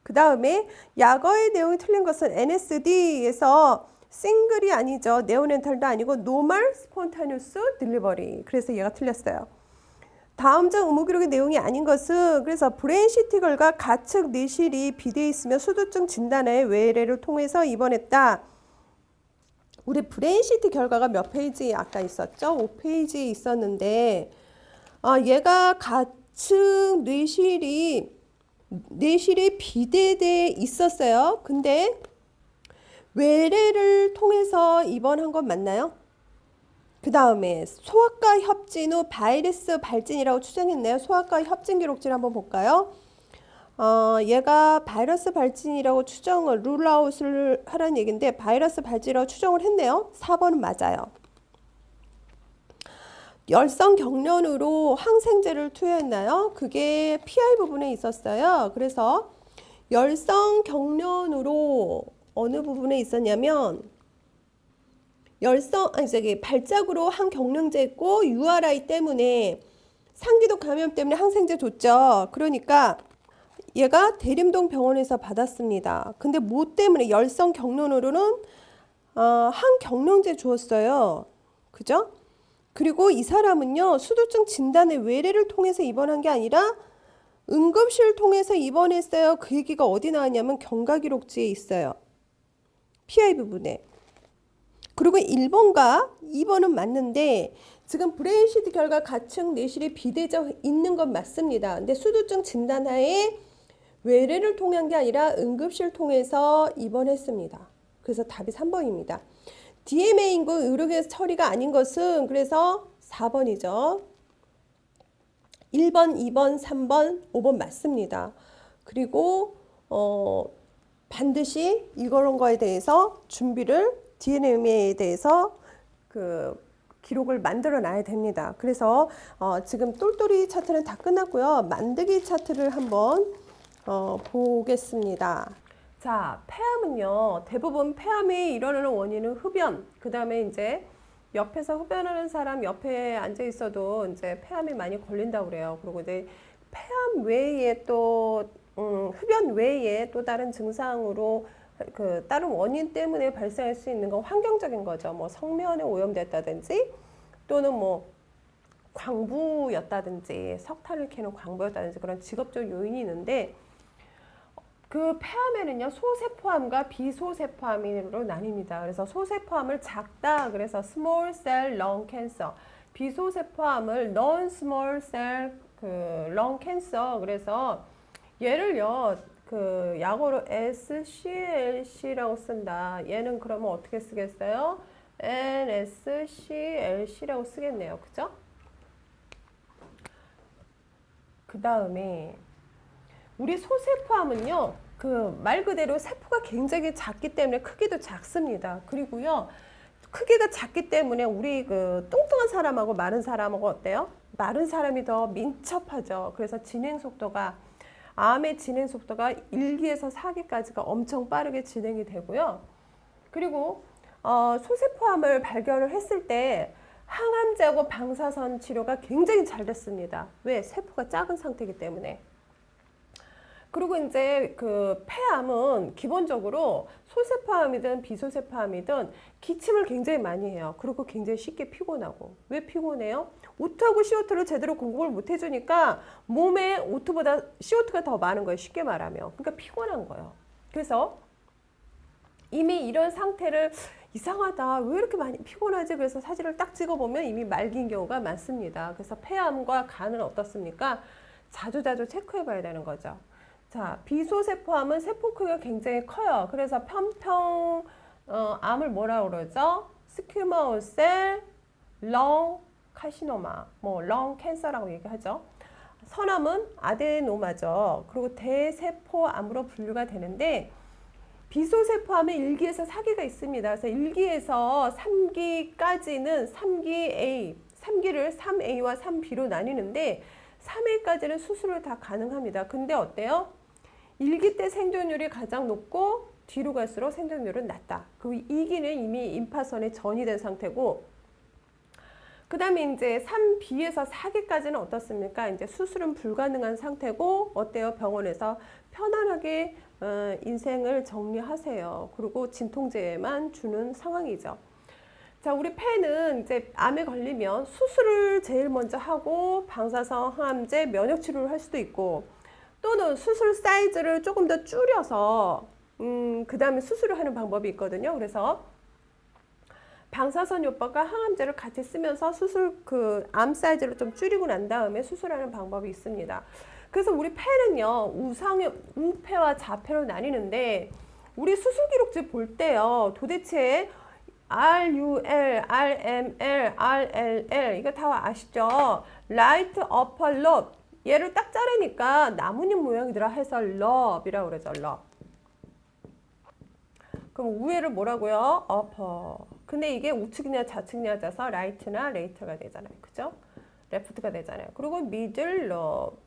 그 다음에 약어의 내용이 틀린 것은 NSD에서 싱글이 아니죠. 네오네탈도 아니고 Normal Spontaneous Delivery. 그래서 얘가 틀렸어요. 다음 장 의무기록의 내용이 아닌 것은 그래서 브레인 CT 결과 가측 뇌실이 비대해 있으며 수두증 진단에 외래를 통해서 입원했다. 우리 브레인 CT 결과가 몇 페이지 아까 있었죠? 5페이지에 있었는데 얘가 가측 뇌실이 비대돼 있었어요. 근데 외래를 통해서 입원한 건 맞나요? 그 다음에 소아과 협진 후 바이러스 발진이라고 추정했네요. 소아과 협진 기록지를 한번 볼까요? 얘가 바이러스 발진이라고 추정을 룰아웃을 하라는 얘기인데 바이러스 발진이라고 추정을 했네요. 4번은 맞아요. 열성 경련으로 항생제를 투여했나요? 그게 PI 부분에 있었어요. 그래서 열성 경련으로 어느 부분에 있었냐면 발작으로 항경련제 있고 URI 때문에 상기독 감염 때문에 항생제 줬죠. 그러니까 얘가 대림동 병원에서 받았습니다. 근데 뭐 때문에 열성 경련으로는 항경련제 주었어요. 그죠? 그리고 이 사람은요 수두증 진단의 외래를 통해서 입원한 게 아니라 응급실 통해서 입원했어요. 그 얘기가 어디 나왔냐면 경과기록지에 있어요. PI 부분에. 그리고 1번과 2번은 맞는데 지금 브레인 CT 결과 가측 뇌실이 비대져 있는 건 맞습니다. 근데 수두증 진단하에 외래를 통한 게 아니라 응급실 통해서 입원했습니다. 그래서 답이 3번입니다. DMA인 거 의료계에서 처리가 아닌 것은 그래서 4번이죠. 1번, 2번, 3번, 5번 맞습니다. 그리고 반드시 이런 거에 대해서 준비를 DMA에 대해서 그 기록을 만들어 놔야 됩니다. 그래서 지금 똘똘이 차트는 다 끝났고요. 만들기 차트를 한번 보겠습니다. 자, 폐암은요. 대부분 폐암이 일어나는 원인은 흡연, 그 다음에 이제 옆에서 흡연하는 사람 옆에 앉아 있어도 이제 폐암이 많이 걸린다고 그래요. 그리고 이제 폐암 외에 또 흡연 외에 또 다른 증상으로 그 다른 원인 때문에 발생할 수 있는 건 환경적인 거죠. 뭐 성면에 오염됐다든지 또는 뭐 광부였다든지 석탄을 캐는 광부였다든지 그런 직업적 요인이 있는데 그 폐암에는요 소세포암과 비소세포암으로 나뉩니다. 그래서 소세포암을 작다 그래서 small cell lung cancer, 비소세포암을 non small cell 그 lung cancer 그래서 얘를요 그 약어로 SCLC라고 쓴다. 얘는 그러면 어떻게 쓰겠어요? NSCLC라고 쓰겠네요. 그죠? 그 다음에 우리 소세포암은요 그 말 그대로 세포가 굉장히 작기 때문에 크기도 작습니다. 그리고요 크기가 작기 때문에 우리 그 뚱뚱한 사람하고 마른 사람하고 어때요? 마른 사람이 더 민첩하죠. 그래서 진행 속도가 암의 진행 속도가 1기에서 4기까지가 엄청 빠르게 진행이 되고요. 그리고 소세포암을 발견을 했을 때 항암제하고 방사선 치료가 굉장히 잘 됐습니다. 왜? 세포가 작은 상태이기 때문에. 그리고 이제 그 폐암은 기본적으로 소세포암이든 비소세포암이든 기침을 굉장히 많이 해요. 그리고 굉장히 쉽게 피곤하고. 왜 피곤해요? O2하고 CO2를 제대로 공급을 못 해주니까 몸에 O2보다 CO2가 더 많은 거예요. 쉽게 말하면. 그러니까 피곤한 거예요. 그래서 이미 이런 상태를 이상하다. 왜 이렇게 많이 피곤하지? 그래서 사진을 딱 찍어보면 이미 말긴 경우가 많습니다. 그래서 폐암과 간은 어떻습니까? 자주자주 체크해 봐야 되는 거죠. 자, 비소세포암은 세포 크기가 굉장히 커요. 그래서 암을 뭐라고 그러죠? 스퀴머스 셀, 렁 카시노마, 뭐 렁 캔서라고 얘기하죠. 선암은 아데노마죠. 그리고 대세포암으로 분류가 되는데 비소세포암은 1기에서 4기가 있습니다. 그래서 1기에서 3기까지는 3기 A, 3기를 3A와 3B로 나뉘는데 3A까지는 수술을 다 가능합니다. 근데 어때요? 1기 때 생존율이 가장 높고 뒤로 갈수록 생존율은 낮다. 그 2기는 이미 임파선에 전이된 상태고 그 다음에 이제 3B에서 4기까지는 어떻습니까? 이제 수술은 불가능한 상태고 어때요? 병원에서 편안하게 인생을 정리하세요. 그리고 진통제만 주는 상황이죠. 자, 우리 폐는 이제 암에 걸리면 수술을 제일 먼저 하고 방사선, 항암제, 면역 치료를 할 수도 있고 또는 수술 사이즈를 조금 더 줄여서 그 다음에 수술을 하는 방법이 있거든요. 그래서 방사선 요법과 항암제를 같이 쓰면서 수술 그 암 사이즈를 좀 줄이고 난 다음에 수술하는 방법이 있습니다. 그래서 우리 폐는요 우상의 우폐와 자폐로 나뉘는데 우리 수술 기록지 볼 때요 도대체 RUL, RML, RLL 이거 다 아시죠? Right upper lobe 얘를 딱 자르니까 나뭇잎 모양이더라 해서 lobe이라고 그러죠. lobe. 그럼 우회를 뭐라고요? upper. 근데 이게 우측이냐 좌측이냐 져서 right나 later가 되잖아요. 그죠? left가 되잖아요. 그리고 middle lobe.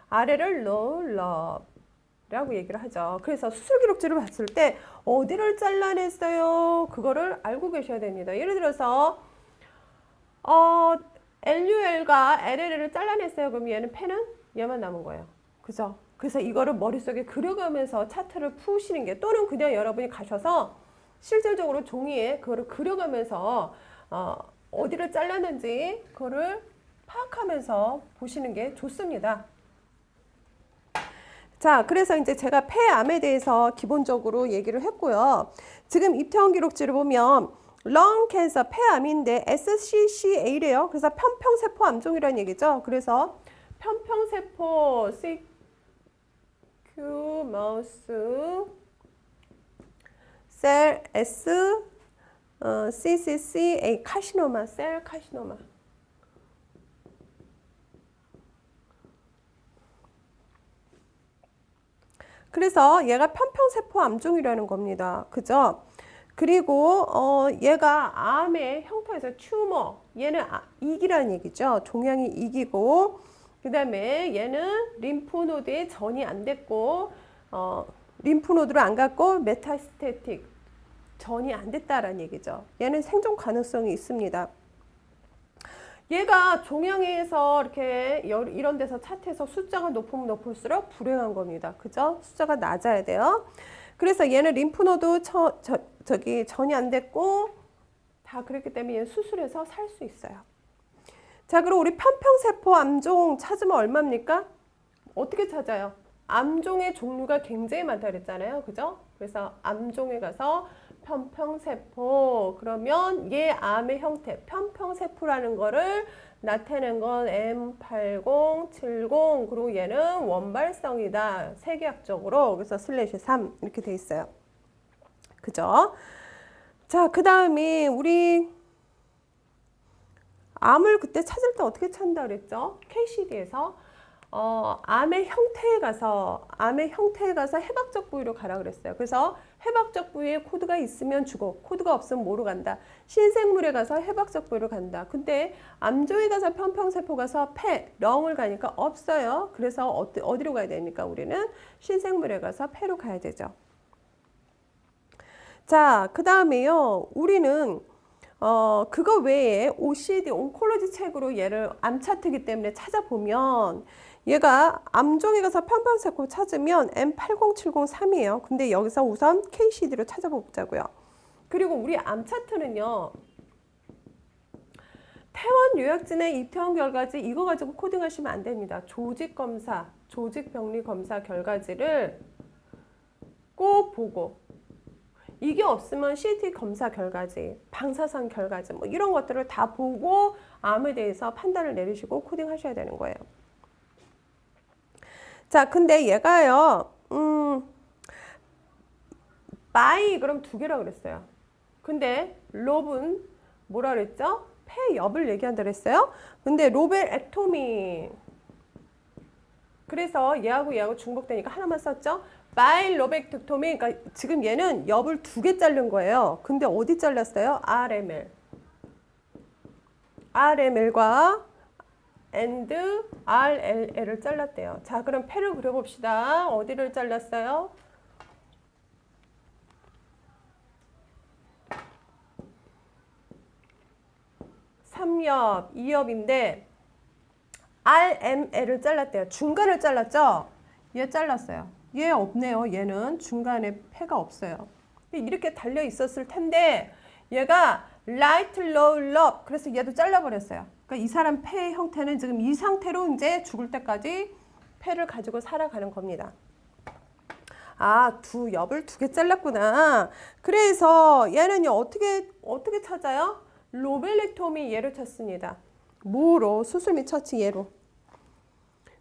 아래를 lower lobe. 라고 얘기를 하죠. 그래서 수술 기록지를 봤을 때 어디를 잘라냈어요? 그거를 알고 계셔야 됩니다. 예를 들어서 LUL과 LL을 잘라냈어요. 그럼 얘는 폐는 얘만 남은 거예요. 그죠? 그래서 이거를 머릿속에 그려가면서 차트를 푸시는 게 또는 그냥 여러분이 가셔서 실질적으로 종이에 그거를 그려가면서 어디를 잘랐는지 그거를 파악하면서 보시는 게 좋습니다. 자, 그래서 이제 제가 폐암에 대해서 기본적으로 얘기를 했고요. 지금 입퇴원 기록지를 보면 lung cancer, 폐암인데 SCCA래요. 그래서 편평세포 암종이라는 얘기죠. 그래서 편평세포 squamous cell S CCCA 카시노마 셀 카시노마. 그래서 얘가 편평세포 암종이라는 겁니다. 그죠? 그리고 얘가 암의 형태에서 튜머, 얘는 이기라는 얘기죠. 종양이 이기고 그 다음에 얘는 림프노드에 전이 안 됐고 림프노드를 안 갖고 메타스테틱 전이 안 됐다라는 얘기죠. 얘는 생존 가능성이 있습니다. 얘가 종양에서 이렇게 이런 데서 차트에서 숫자가 높으면 높을수록 불행한 겁니다. 그죠? 숫자가 낮아야 돼요. 그래서 얘는 림프노드 저기 전이 안 됐고 다 그랬기 때문에 얘는 수술해서 살 수 있어요. 자, 그리고 우리 편평세포 암종 찾으면 얼마입니까? 어떻게 찾아요? 암종의 종류가 굉장히 많다 그랬잖아요. 그죠? 그래서 암종에 가서 편평세포, 그러면 얘 암의 형태, 편평세포라는 거를 나타낸 건 M8070, 그리고 얘는 원발성이다. 세계학적으로. 그래서 슬래시 3 이렇게 돼 있어요. 그죠? 자, 그 다음에 우리 암을 그때 찾을 때 어떻게 찾는다 그랬죠? KCD에서 암의 형태에 가서 해박적 부위로 가라 그랬어요. 그래서 해박적 부위에 코드가 있으면 주고 코드가 없으면 뭐로 간다? 신생물에 가서 해박적 부위로 간다. 근데 암종에 가서 편평세포 가서 령을 가니까 없어요. 그래서 어디로 가야 됩니까? 우리는 신생물에 가서 폐로 가야 되죠. 자, 그 다음에요. 우리는 그거 외에 OCD, 온콜로지 책으로 얘를 암 차트이기 때문에 찾아보면 얘가 암종에 가서 편평세포 찾으면 M80703이에요. 근데 여기서 우선 KCD로 찾아보자고요. 그리고 우리 암 차트는요. 퇴원 요약진의 입퇴원 결과지 이거 가지고 코딩하시면 안 됩니다. 조직검사, 조직병리검사 결과지를 꼭 보고 이게 없으면 CT 검사 결과지, 방사선 결과지 뭐 이런 것들을 다 보고 암에 대해서 판단을 내리시고 코딩하셔야 되는 거예요. 자, 근데 얘가요, 바이 그럼 두 개라고 그랬어요. 근데 롭은 뭐라 그랬죠? 폐엽을 얘기한다 그랬어요. 근데 로벨액토미. 그래서 얘하고 중복되니까 하나만 썼죠. 바이 로벨액토미. 그러니까 지금 얘는 엽을 두 개 자른 거예요. 근데 어디 잘랐어요? RML. RML과 and RLL을 잘랐대요. 자, 그럼 폐를 그려봅시다. 어디를 잘랐어요? 삼엽, 이엽인데 RML을 잘랐대요. 중간을 잘랐죠? 얘 잘랐어요. 얘 없네요. 얘는 중간에 폐가 없어요. 이렇게 달려 있었을 텐데 얘가 light, low, low. 그래서 얘도 잘라버렸어요. 그러니까 이 사람 폐의 형태는 지금 이 상태로 이제 죽을 때까지 폐를 가지고 살아가는 겁니다. 아, 두 엽을 두 개 잘랐구나. 그래서 얘는요, 어떻게 찾아요? 로벨렉토미 얘로 찾습니다. 뭐로? 수술 및 처치 얘로.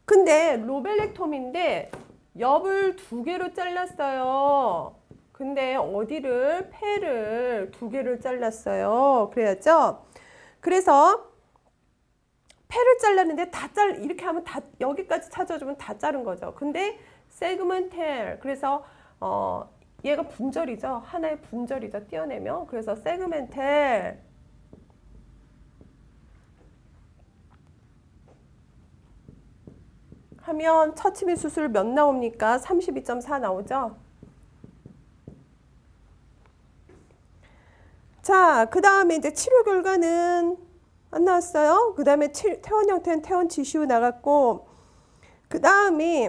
근데 로벨렉토미인데 엽을 두 개로 잘랐어요. 근데 어디를? 폐를 두 개를 잘랐어요. 그래야죠? 그래서 폐를 잘랐는데 이렇게 하면 다 여기까지 찾아주면 다 자른 거죠. 근데 세그멘텔. 그래서 얘가 분절이죠. 하나의 분절이죠. 띄어내면. 그래서 세그멘텔. 하면 처치 및 수술 몇 나옵니까? 32.4 나오죠? 자, 그 다음에 이제 치료 결과는 안 나왔어요. 그 다음에 퇴원 형태는 퇴원 지시후 나갔고, 그 다음에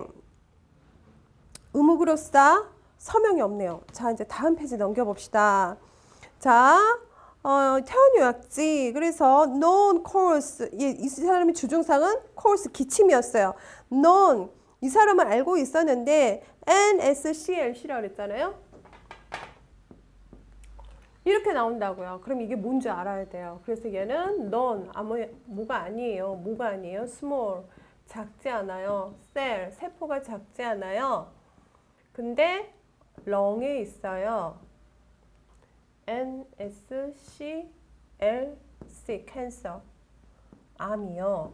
의무그로사 서명이 없네요. 자, 이제 다음 페이지 넘겨봅시다. 자, 퇴원 요약지. 그래서 known course. 이 사람의 주증상은 course 기침이었어요. known. 이 사람은 알고 있었는데 NSCLC라고 그랬잖아요. 이렇게 나온다고요. 그럼 이게 뭔지 알아야 돼요. 그래서 얘는 known. 뭐가 아니에요. 뭐가 아니에요? small. 작지 않아요. cell. 세포가 작지 않아요. 근데 렁에 있어요. NSCLC 캔서. 암이요.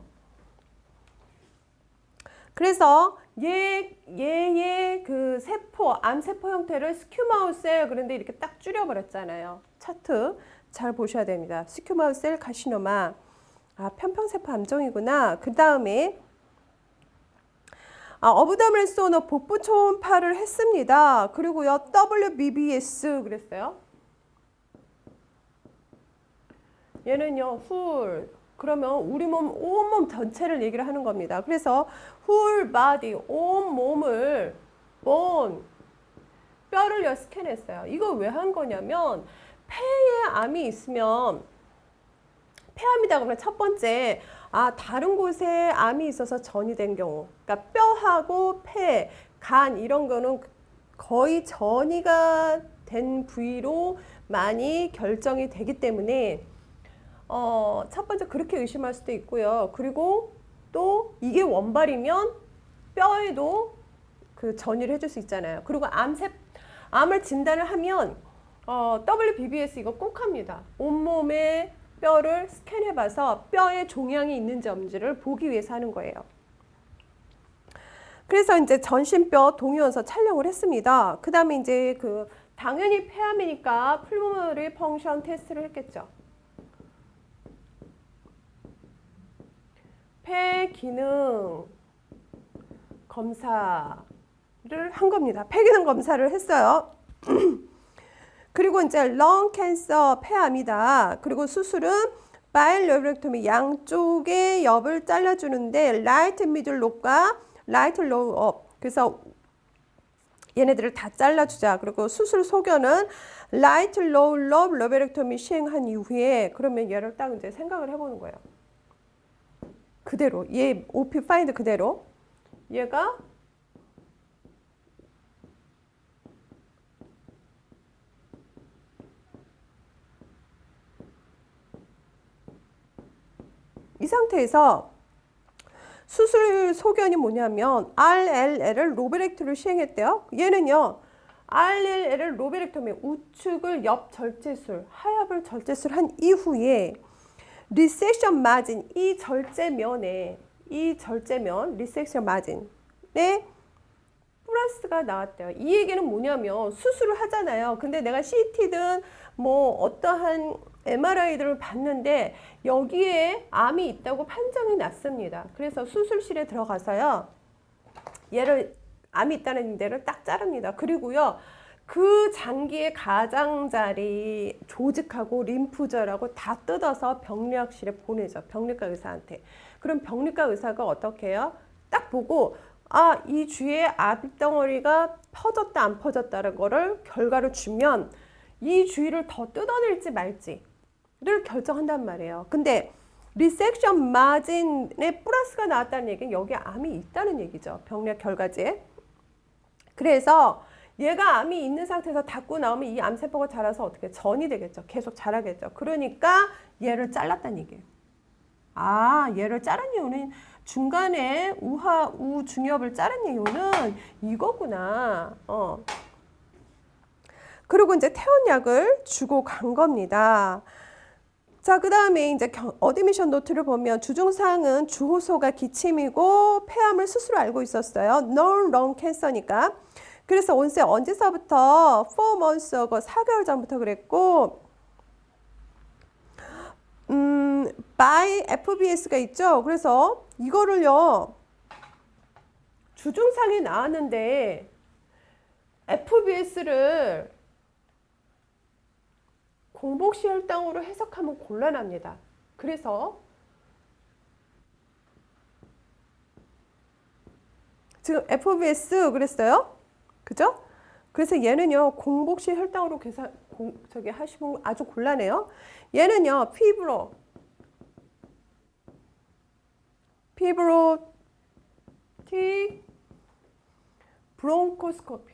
그래서 얘의 그 세포, 암세포 형태를 스큐마우셀 그런데 이렇게 딱 줄여버렸잖아요. 차트 잘 보셔야 됩니다. 스큐마우셀 카시노마. 아, 편평세포 암종이구나. 그 다음에 어브더미널 복부 초음파를 했습니다. 그리고요, WBBS 그랬어요. 얘는요, whole. 그러면 우리 몸, 온몸 전체를 얘기를 하는 겁니다. 그래서 whole body, 온 몸을 bone, 뼈를요, 스캔했어요. 이거 왜 한 거냐면 폐에 암이 있으면 폐암이다 그러면 첫 번째, 다른 곳에 암이 있어서 전이 된 경우. 그러니까 뼈하고 폐, 간 이런 거는 거의 전이가 된 부위로 많이 결정이 되기 때문에 첫 번째 그렇게 의심할 수도 있고요. 그리고 또 이게 원발이면 뼈에도 그 전이를 해줄 수 있잖아요. 그리고 암을 진단을 하면 WBBS 이거 꼭 합니다. 온몸에 뼈를 스캔해봐서 뼈에 종양이 있는지 없는지를 보기 위해서 하는 거예요. 그래서 이제 전신뼈 동위원서 촬영을 했습니다. 그 다음에 이제 당연히 폐암이니까 풀모너리 펑션 테스트를 했겠죠. 폐 기능 검사를 한 겁니다. 폐 기능 검사를 했어요. 그리고 이제 렁 캔서 폐암이다. 그리고 수술은 바이로브렉토미 양쪽의 옆을 잘라주는데 라이트 미들 롭과 라이트 로우 업. 그래서 얘네들을 다 잘라주자. 그리고 수술 소견은 라이트 로우 롭 로베렉토미 시행한 이후에 그러면 얘를 딱 이제 생각을 해보는 거예요. 그대로 얘 OP 파인드 그대로 얘가 이 상태에서 수술 소견이 뭐냐면 RLL을 로베렉토미를 시행했대요. 얘는요. RLL을 로베렉토미 우측을 옆 절제술, 하엽을 절제술 한 이후에 리섹션 마진 이 절제면 리섹션 마진에 플러스가 나왔대요. 이 얘기는 뭐냐면 수술을 하잖아요. 근데 내가 CT든 뭐 어떠한 MRI들을 봤는데 여기에 암이 있다고 판정이 났습니다. 그래서 수술실에 들어가서요. 얘를 암이 있다는 데를 딱 자릅니다. 그리고요. 그 장기의 가장자리 조직하고 림프절하고 다 뜯어서 병리학실에 보내죠. 병리과 의사한테. 그럼 병리과 의사가 어떻게 해요? 딱 보고 이 주위에 암덩어리가 퍼졌다 안 퍼졌다는 거를 결과를 주면 이 주위를 더 뜯어낼지 말지를 결정한단 말이에요. 근데 리섹션 마진에 플러스가 나왔다는 얘기는 여기에 암이 있다는 얘기죠. 병리학 결과지에. 그래서 얘가 암이 있는 상태에서 닫고 나오면 이 암세포가 자라서 어떻게 전이 되겠죠. 계속 자라겠죠. 그러니까 얘를 잘랐다는 얘기예요. 얘를 자른 이유는 중간에 우중엽을 자른 이유는 이거구나. 그리고 이제 퇴원약을 주고 간 겁니다. 자, 그 다음에 이제 어드미션 노트를 보면 주증상은 주호소가 기침이고 폐암을 스스로 알고 있었어요. known lung cancer니까. 그래서 온세 언제서부터 4 months ago 4개월 전부터 그랬고 by FBS가 있죠. 그래서 이거를요. 주증상이 나왔는데 FBS를 공복시 혈당으로 해석하면 곤란합니다. 그래서 지금 FBS 그랬어요. 그죠? 그래서 얘는요. 공복시 혈당으로 하시면 아주 곤란해요. 얘는요. 피브로틱 브론코스코피.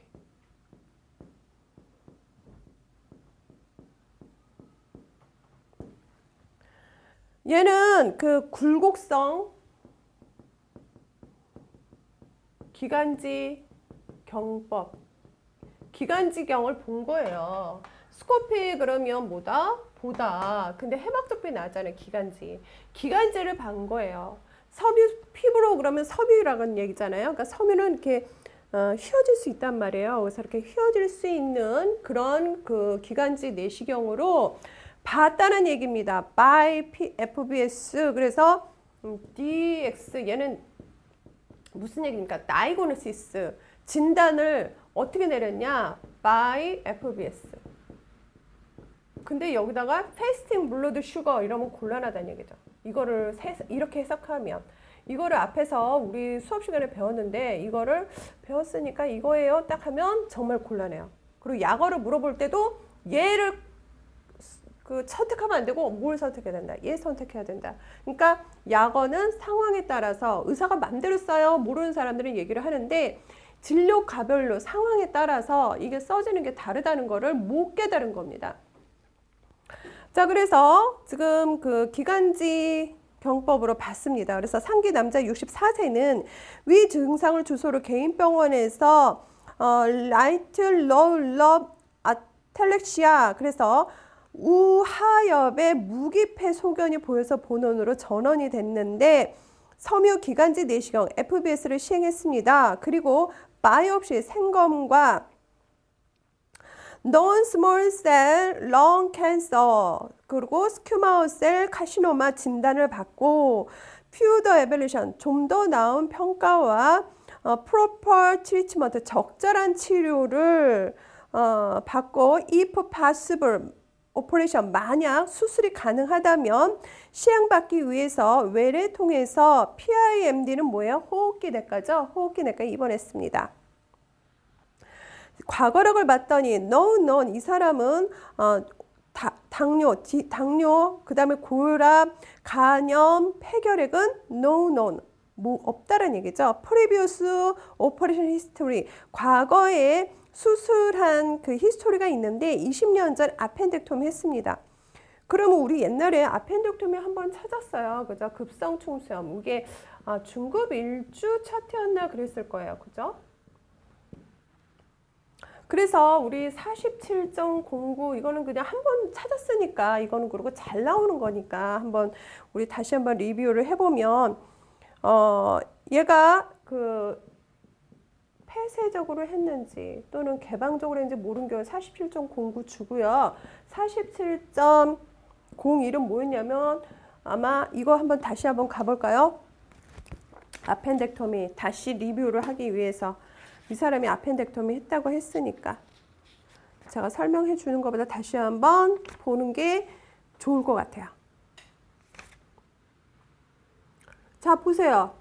얘는 그 굴곡성 기관지 경법, 기관지경을 본 거예요. 스코피 그러면 뭐다? 보다. 근데 해막적비 나왔잖아요. 기관지를 본 거예요. 피부로 그러면 섬유라는 얘기잖아요. 그러니까 섬유는 이렇게 휘어질 수 있단 말이에요. 그래서 이렇게 휘어질 수 있는 그런 그 기관지 내시경으로 봤다는 얘기입니다. by FBS. 그래서 DX 얘는 무슨 얘기입니까? 다이고노시스 진단을 어떻게 내렸냐? by FBS. 근데 여기다가 패스팅 블러드 슈거 이러면 곤란하다는 얘기죠. 이거를 이렇게 해석하면 이거를 앞에서 우리 수업 시간에 배웠는데 이거를 배웠으니까 이거예요 딱 하면 정말 곤란해요. 그리고 약어를 물어볼 때도 얘를 선택하면 안 되고 뭘 선택해야 된다. 얘 선택해야 된다. 그러니까 약어는 상황에 따라서 의사가 맘대로 써요. 모르는 사람들은 얘기를 하는데 진료가별로 상황에 따라서 이게 써지는 게 다르다는 거를 못 깨달은 겁니다. 자, 그래서 지금 그 기관지 병법으로 봤습니다. 그래서 상기 남자 64세는 위 증상을 주소로 개인병원에서 라이트 러블 아텔렉시아 그래서 우하엽의 무기폐 소견이 보여서 본원으로 전원이 됐는데 섬유 기관지 내시경 FBS를 시행했습니다. 그리고 바이옵시 생검과 non-small cell lung cancer 그리고 스큐마우 셀 카시노마 진단을 받고 퓨더 에벨루션 좀 더 나은 평가와 proper treatment 적절한 치료를 받고 if possible 오퍼레이션 만약 수술이 가능하다면 시행받기 위해서 외래 통해서 PIMD는 뭐예요? 호흡기내과죠. 호흡기내과에 입원했습니다. 과거력을 봤더니 known 이 사람은 당뇨 그 다음에 고혈압, 간염, 폐결핵은 known 뭐 없다라는 얘기죠. previous operation history 과거에 수술한 그 히스토리가 있는데 20년 전 아펜덱토미 했습니다. 그러면 우리 옛날에 아펜덱토미 한번 찾았어요. 그죠? 급성충수염. 이게 중급 1주 차트였나 그랬을 거예요. 그죠? 그래서 우리 47.09 이거는 그냥 한번 찾았으니까 이거는 그리고 잘 나오는 거니까 한번 우리 다시 한번 리뷰를 해보면 얘가 그 폐쇄적으로 했는지 또는 개방적으로 했는지 모르는 경우 47.09 주고요. 47.01은 뭐였냐면 아마 이거 한번 다시 한번 가볼까요? 아펜덱토미 다시 리뷰를 하기 위해서 이 사람이 아펜덱토미 했다고 했으니까 제가 설명해 주는 것보다 다시 한번 보는 게 좋을 것 같아요. 자, 보세요.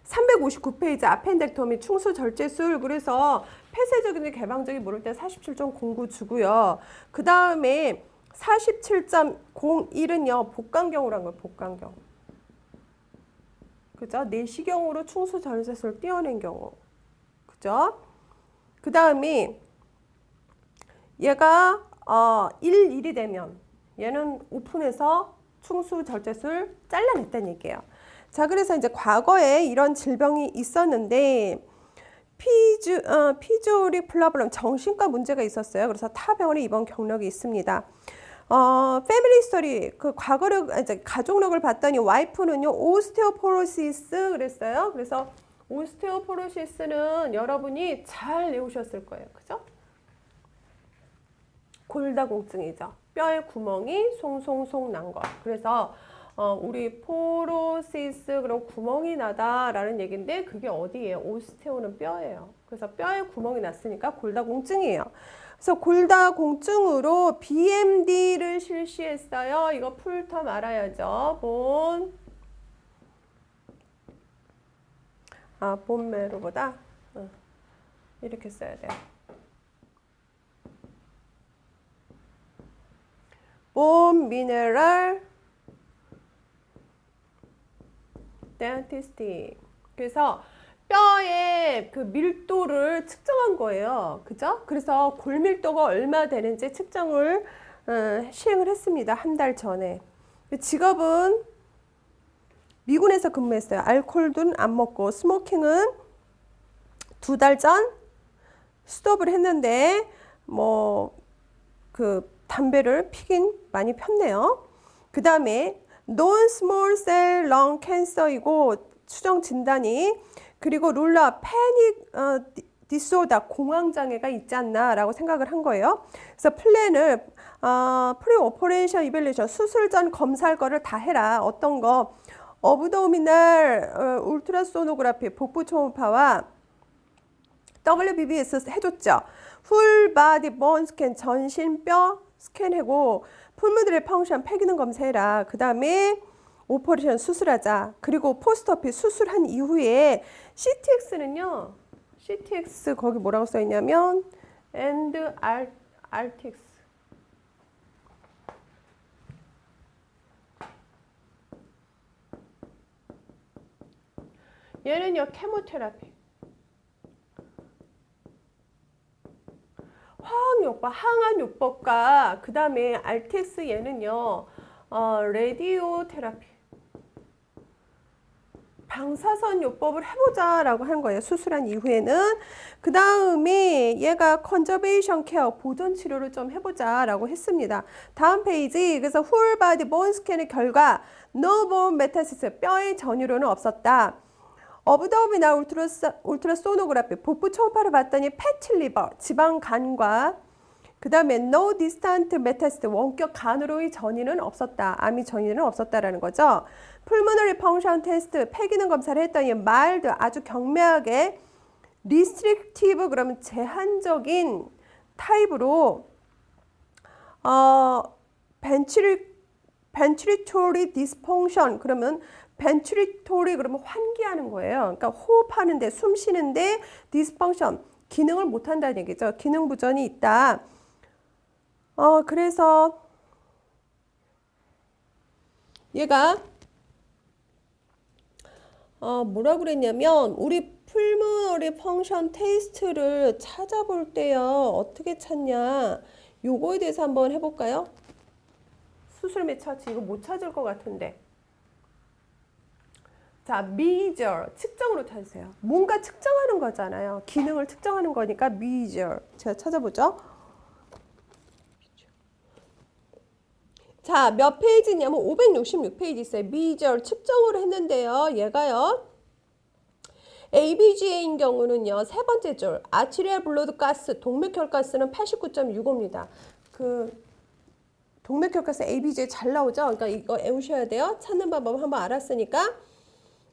359페이지 아펜덱토미 충수절제술 그래서 폐쇄적인지 개방적이 모를 때 47.09 주고요. 그 다음에 47.01은요. 복강경으로 한 거예요. 복강경. 그죠? 내시경으로 충수절제술 띄어낸 경우. 그죠? 그 다음에 얘가 1일이 되면 얘는 오픈해서 충수절제술 잘라냈다는 얘기예요. 자, 그래서 이제 과거에 이런 질병이 있었는데 피조릭 플라블럼 정신과 문제가 있었어요. 그래서 타 병원에 입원 경력이 있습니다. 패밀리 스토리 그 과거력 이제 가족력을 봤더니 와이프는요 오스테오포로시스 그랬어요. 그래서 오스테오포로시스는 여러분이 잘 외우셨을 거예요. 그죠? 골다공증이죠. 뼈에 구멍이 송송송 난 거. 그래서 우리 포로시스 그럼 구멍이 나다라는 얘기인데 그게 어디예요? 오스테오는 뼈예요. 그래서 뼈에 구멍이 났으니까 골다공증이에요. 그래서 골다공증으로 BMD를 실시했어요. 이거 풀텀 알아야죠. 본메로보다 이렇게 써야 돼요. 본 미네랄 dentistry. 그래서 뼈의 그 밀도를 측정한 거예요. 그죠? 그래서 골밀도가 얼마 되는지 측정을 시행을 했습니다. 한 달 전에. 직업은 미군에서 근무했어요. 알코올도 안 먹고 스모킹은 2달 전 스톱을 했는데 뭐 그 담배를 피긴 많이 폈네요. 그 다음에 non-small cell lung cancer이고 추정 진단이 그리고 룰라 패닉 디소다 공황장애가 있지 않나라고 생각을 한 거예요. 그래서 플랜을 프리 오퍼레이션 이벨리션 수술 전 검사할 거를 다 해라. 어떤 거 어브도미널 울트라소노그라피 복부 초음파와 WBBS 해줬죠. 풀 바디 본 스캔 전신 뼈 스캔하고 풀무들의 펑션 폐기능 검사해라. 그 다음에 오퍼레이션 수술하자. 그리고 포스트오피 수술한 이후에 CTX는요. CTX 거기 뭐라고 써 있냐면 and RTX 얘는요 케모테라피 화학요법, 항암요법과 그 다음에 RTX 얘는요 라디오 테라피 방사선 요법을 해보자 라고 한 거예요. 수술한 이후에는. 그 다음에 얘가 컨저베이션 케어 보존 치료를 좀 해보자 라고 했습니다. 다음 페이지. 그래서 홀바디 본 스캔의 결과 no bone metastasis 뼈의 전이로는 없었다. 어브더미나 울트라소노그래피 복부 초음파를 봤더니 패티 리버 지방간과 그 다음에 no distant metastasis 원격 간으로의 전이는 없었다. 암이 전이는 없었다라는 거죠. pulmonary function test 폐기능 검사를 했더니 mild 아주 경미하게 restrictive 그러면 제한적인 타입으로 ventilatory dysfunction 그러면 ventilatory 그러면 환기하는 거예요. 그러니까 호흡하는데 숨 쉬는데 dysfunction 기능을 못 한다는 얘기죠. 기능 부전이 있다. 그래서 얘가 뭐라 그랬냐면 우리 풀무너리 펑션 테스트를 찾아볼 때요. 어떻게 찾냐? 요거에 대해서 한번 해볼까요? 수술 메차치 이거 못 찾을 것 같은데. 자, measure 측정으로 찾으세요. 뭔가 측정하는 거잖아요. 기능을 측정하는 거니까 measure. 제가 찾아보죠. 자, 몇 페이지냐면 566페이지 있어요. measure 측정으로 했는데요. 얘가요. ABGA인 경우는요. 세 번째 줄 아치리얼 블러드 가스 동맥혈가스는 89.65입니다. 그 동맥혈가스 ABGA 잘 나오죠? 그러니까 이거 외우셔야 돼요. 찾는 방법 한번 알았으니까.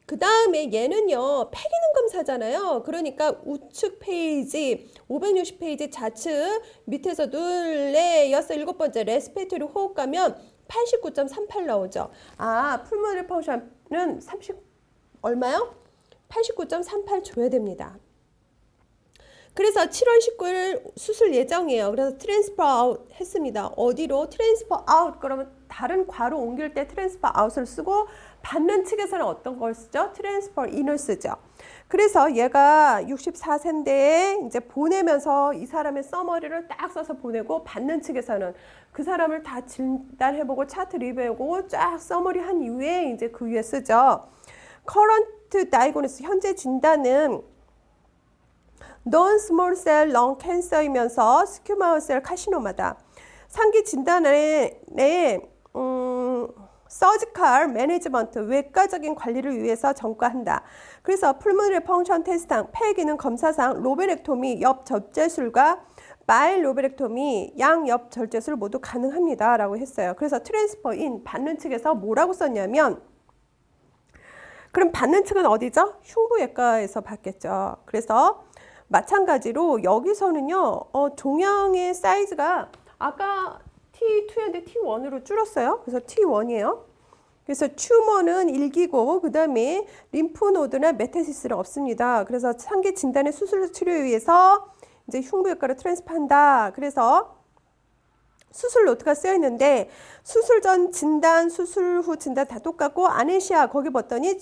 그 다음에 얘는요. 폐기능 검사잖아요. 그러니까 우측 페이지 560페이지 좌측 밑에서 둘, 넷, 여섯, 일곱 번째 레스피레이터리 호흡 가면 89.38 나오죠. 풀모너리 펑션은 30 얼마요? 89.38 줘야 됩니다. 그래서 7월 19일 수술 예정이에요. 그래서 트랜스퍼 아웃 했습니다. 어디로? 트랜스퍼 아웃. 그러면 다른 과로 옮길 때 트랜스퍼 아웃을 쓰고 받는 측에서는 어떤 걸 쓰죠? 트랜스퍼 인을 쓰죠. 그래서 얘가 64세인데 이제 보내면서 이 사람의 서머리를 딱 써서 보내고 받는 측에서는 그 사람을 다 진단해보고 차트 리뷰해보고 쫙 서머리 한 이후에 이제 그 위에 쓰죠. 커런트 다이고니스 현재 진단은 non-small cell lung cancer이면서 스큐마우스 셀 카시노마다. 상기 진단에 서지컬 매니지먼트 외과적인 관리를 위해서 전과한다. 그래서 풀무너리 펑션 테스트상 폐기능 검사상 로베렉토미 옆 절제술과 마일 로베렉토미 양옆 절제술 모두 가능합니다. 라고 했어요. 그래서 트랜스퍼인 받는 측에서 뭐라고 썼냐면 그럼 받는 측은 어디죠? 흉부외과에서 받겠죠. 그래서 마찬가지로 여기서는요. 종양의 사이즈가 아까 T2였는데 T1으로 줄었어요. 그래서 T1이에요. 그래서 튜머는 일기고 그 다음에 림프노드나 메타시스는 없습니다. 그래서 상기 진단의 수술 치료에 의해서 이제 흉부외과로 트랜스퍼한다. 그래서 수술 노트가 쓰여 있는데 수술 전 진단, 수술 후 진단 다 똑같고 아네시아 거기 봤더니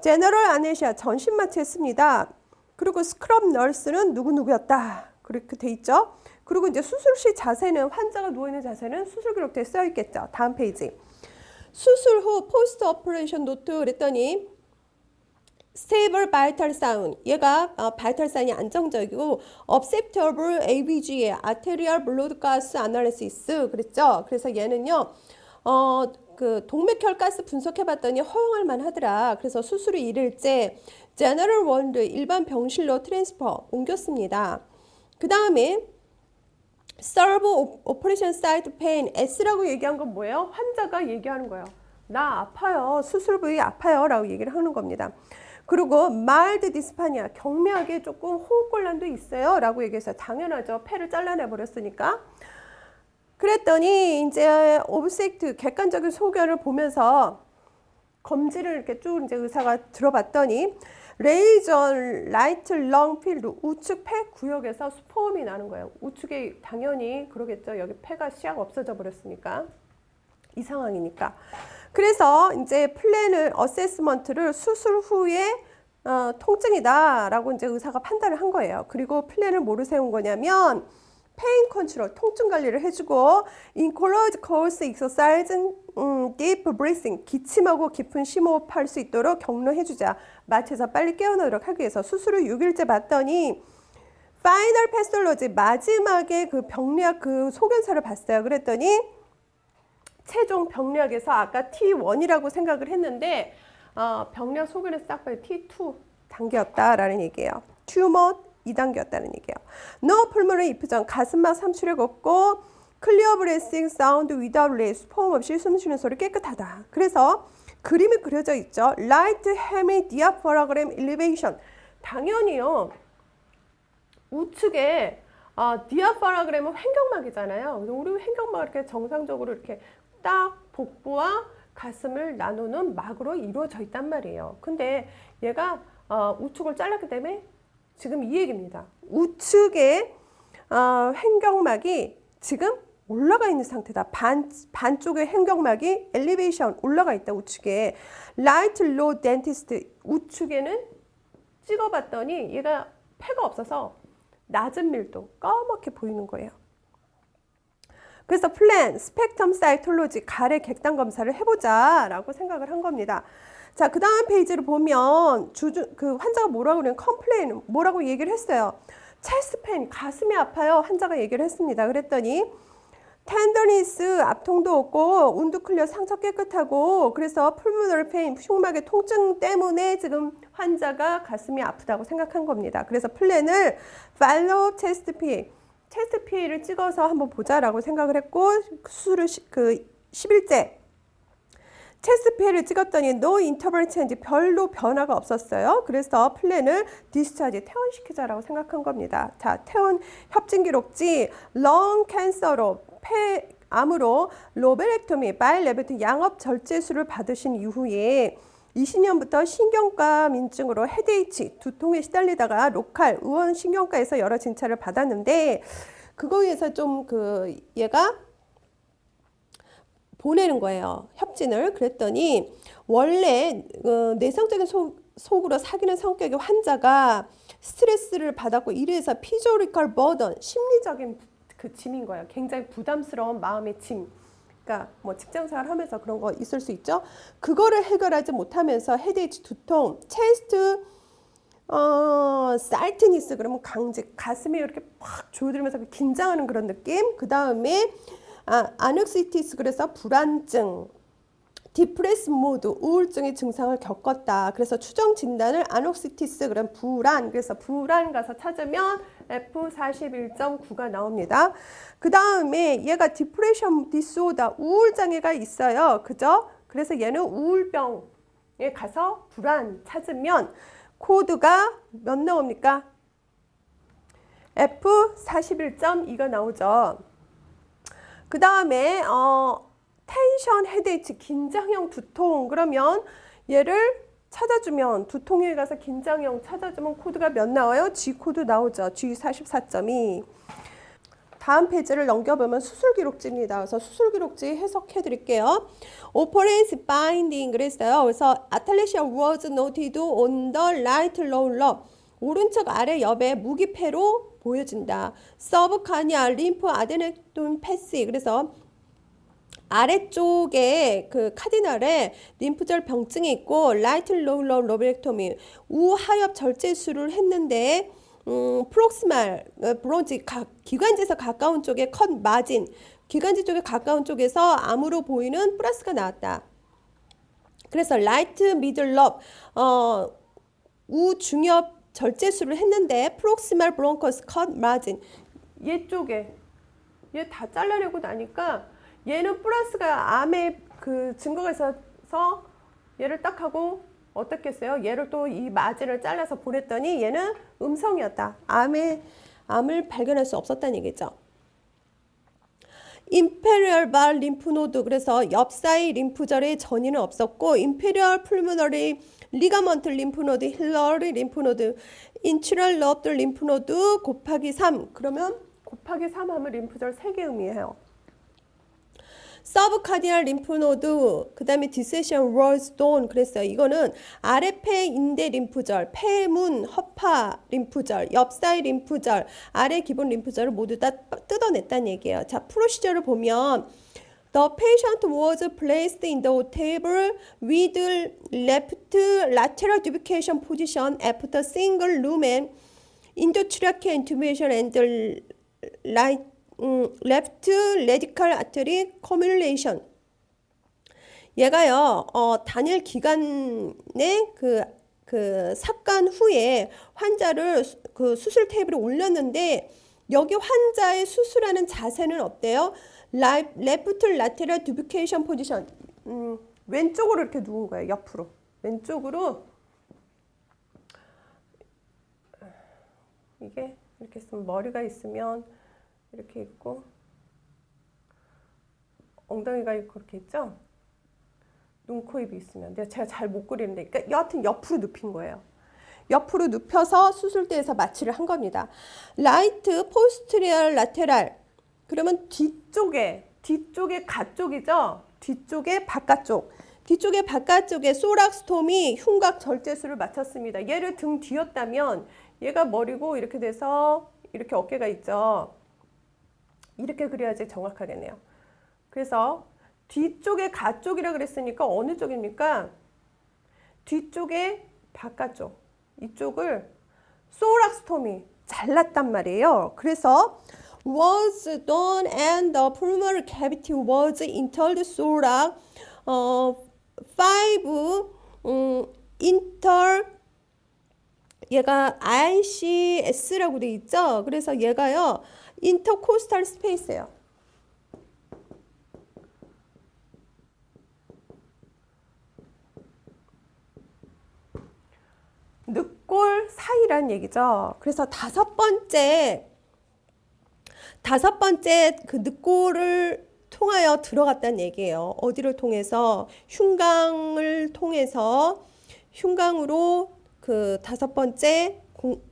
제너럴 아네시아 전신 마취했습니다. 그리고 스크럽 널스는 누구누구였다. 그렇게 돼 있죠. 그리고 이제 수술 시 자세는 환자가 누워있는 자세는 수술 기록대에 쓰여 있겠죠. 다음 페이지. 수술 후 포스트 오퍼레이션 노트 그랬더니 스테이블 바이탈 사운 얘가 바이탈 사운이 안정적이고 업셉터블 ABG의 아테리얼 블러드 가스 아날리시스 그랬죠. 그래서 얘는요. 그 동맥혈가스 분석해봤더니 허용할 만하더라. 그래서 수술이 1일째 제너럴 원드 일반 병실로 트랜스퍼 옮겼습니다. 그 다음에 서브 오퍼레이션 사이트 페인 S라고 얘기한 건 뭐예요? 환자가 얘기하는 거예요. 나 아파요. 수술 부위 아파요. 라고 얘기를 하는 겁니다. 그리고 마일드 디스파니아 경미하게 조금 호흡곤란도 있어요. 라고 얘기했어요. 당연하죠. 폐를 잘라내 버렸으니까. 그랬더니 이제 오브젝트 객관적인 소견을 보면서 검지를 이렇게 쭉 이제 의사가 들어봤더니 레이저 라이트 렁 필드 우측 폐 구역에서 스포음이 나는 거예요. 우측에 당연히 그러겠죠. 여기 폐가 시야가 없어져 버렸으니까 이 상황이니까. 그래서 이제 플랜을 어세스먼트를 수술 후에 통증이다라고 이제 의사가 판단을 한 거예요. 그리고 플랜을 뭐로 세운 거냐면 페인 컨트롤, 통증 관리를 해주고 encourage course exercise, deep breathing, 기침하고 깊은 심호흡할 수 있도록 격려해주자. 마취해서 빨리 깨어나도록 하기 위해서 수술 후 6일째 봤더니 파이널 패솔로지 마지막에 그 병리학 그 소견서를 봤어요. 그랬더니 최종 병리학에서 아까 T1이라고 생각을 했는데 병리학 소견에서 딱 봐요. T2 단계였다라는 얘기예요. 튜머 2단계였다는 얘기예요. No pulmonary effusion, 가슴막 삼출액 없고 clear breathing sound without release, 포음 없이 숨 쉬는 소리 깨끗하다. 그래서 그림이 그려져 있죠. Right hemi diaphragm elevation. 당연히요. 우측에 디아파라그램은 횡격막이잖아요. 그래서 우리 횡격막 이렇게 정상적으로 이렇게 딱 복부와 가슴을 나누는 막으로 이루어져 있단 말이에요. 근데 얘가 우측을 잘랐기 때문에 지금 이 얘기입니다. 우측에 횡격막이 지금 올라가 있는 상태다. 반쪽의 횡격막이 엘리베이션 올라가 있다. 우측에. 라이트 로 덴티스트 우측에는 찍어봤더니 얘가 폐가 없어서 낮은 밀도 까맣게 보이는 거예요. 그래서 플랜 스펙텀 사이톨로지 가래 객단 검사를 해보자 라고 생각을 한 겁니다. 자, 그 다음 페이지를 보면 그 환자가 뭐라고 그래요? 컴플레인 뭐라고 얘기를 했어요. 체스트 페인 가슴이 아파요. 환자가 얘기를 했습니다. 그랬더니 텐더니스 압통도 없고 운드 클리어 상처 깨끗하고 그래서 풀무널 페인 흉막의 통증 때문에 지금 환자가 가슴이 아프다고 생각한 겁니다. 그래서 플랜을 팔로우 체스트 PA를 찍어서 한번 보자라고 생각을 했고 수술을 그 10일째 체스트 PA를 찍었더니 no interval change 별로 변화가 없었어요. 그래서 플랜을 디스차지 퇴원시키자라고 생각한 겁니다. 자, 퇴원 협진 기록지 렁 캔서로 폐암으로 로베렉토미 바이레베트 양업 절제술을 받으신 이후에 20년부터 신경과 민증으로 헤드에이치 두통에 시달리다가 로컬 의원 신경과에서 여러 진찰을 받았는데 그거에 의해서 좀 얘가 보내는 거예요. 협진을. 그랬더니 원래 내성적인 속으로 사귀는 성격의 환자가 스트레스를 받았고 이래서 피지컬 버던 심리적인 그 짐인 거예요. 굉장히 부담스러운 마음의 짐. 그러니까 뭐 직장생활 하면서 그런 거 있을 수 있죠. 그거를 해결하지 못하면서 헤드에이치 두통, 체스트 살트니스 그러면 강직 가슴이 이렇게 팍 조여들면서 긴장하는 그런 느낌. 그 다음에 아넥시티스 그래서 불안증, 디프레스 모드 우울증의 증상을 겪었다. 그래서 추정 진단을 아넥시티스 그럼 불안. 그래서 불안 가서 찾으면 F41.9가 나옵니다. 그 다음에 얘가 디프레션 디스오더 우울 장애가 있어요. 그죠? 그래서 얘는 우울병에 가서 불안 찾으면 코드가 몇 나옵니까? F41.2가 나오죠. 그 다음에 텐션 헤드에이치 긴장형 두통 그러면 얘를 찾아주면 두통에 가서 긴장형 찾아주면 코드가 몇 나와요? G 코드 나오죠. G44.2. 다음 페이지를 넘겨보면 수술 기록지입니다. 그래서 수술 기록지 해석해 드릴게요. 오퍼레이스 바인딩 그랬어요. 그래서 아탈레시아 was noted on the right lower 오른쪽 아래 옆에 무기폐로 보여진다. 서브카니아 림프 아데노돈 패시 그래서 아래쪽에 그 카디널에 림프절 병증이 있고 라이트 로울러 로베렉토미 우하엽 절제술을 했는데 프록스말 브론지 기관지에서 가까운 쪽에 컷 마진 기관지 쪽에 가까운 쪽에서 암으로 보이는 플러스가 나왔다. 그래서 라이트 미들럽 우중엽 절제술을 했는데 프록시말 브론커스 컷 마진 얘 쪽에 얘 다 잘라내고 나니까 얘는 플러스가 암의 그 증거가 있어서 얘를 딱 하고 어떻게 했어요? 얘를 또 이 마진을 잘라서 보냈더니 얘는 음성이었다. 암을 발견할 수 없었다는 얘기죠. 임페리얼 발 림프노드 그래서 옆사이 림프절의 전이는 없었고 임페리얼 풀모너리 리가먼트 림프노드 힐러리 림프노드 인트럴 러브드 림프노드 곱하기 3 그러면 곱하기 3 하면 림프절 3개 의미해요. 서브카디알 림프노드 그 다음에 디세션 월스돈 그랬어요. 이거는 아래폐 인대 림프절, 폐문, 허파 림프절, 옆사이 림프절, 아래 기본 림프절을 모두 다 뜯어냈다는 얘기예요. 자, 프로시저를 보면 The patient was placed in the table with left lateral duplication position after single lumen endotracheal intubation and the right left radical artery cannulation. 얘가요, 단일 기간에 그 삭간 후에 환자를 그 수술 테이블에 올렸는데 여기 환자의 수술하는 자세는 어때요? 레프트 라테럴 듀비케이션 포지션. 왼쪽으로 이렇게 누운 거예요. 옆으로. 왼쪽으로. 이게 이렇게 있으면 머리가 있으면 이렇게 있고 엉덩이가 그렇게 있죠? 눈, 코, 입이 있으면 제가 잘 못 그리는데 그러니까 여하튼 옆으로 눕힌 거예요. 옆으로 눕혀서 수술대에서 마취를 한 겁니다. 라이트 포스트리얼 라테랄 그러면 뒤쪽에 가쪽이죠? 뒤쪽에 바깥쪽에 소락스톰이 흉곽 절제술을 마쳤습니다. 얘를 등 뒤였다면 얘가 머리고 이렇게 돼서 이렇게 어깨가 있죠. 이렇게 그려야지 정확하겠네요. 그래서 뒤쪽에 가쪽이라 그랬으니까 어느 쪽입니까? 뒤쪽에 바깥쪽. 이쪽을 소락스톰이 잘랐단 말이에요. 그래서 was done and the pulmonary cavity was entered thorax 5 inter 얘가 ICS라고 돼 있죠. 그래서 얘가요 인터코스탈 스페이스예요. 늑골 사이란 얘기죠. 그래서 다섯 번째 그 늑골을 통하여 들어갔다는 얘기예요. 어디를 통해서? 흉강을 통해서 흉강으로 그 다섯 번째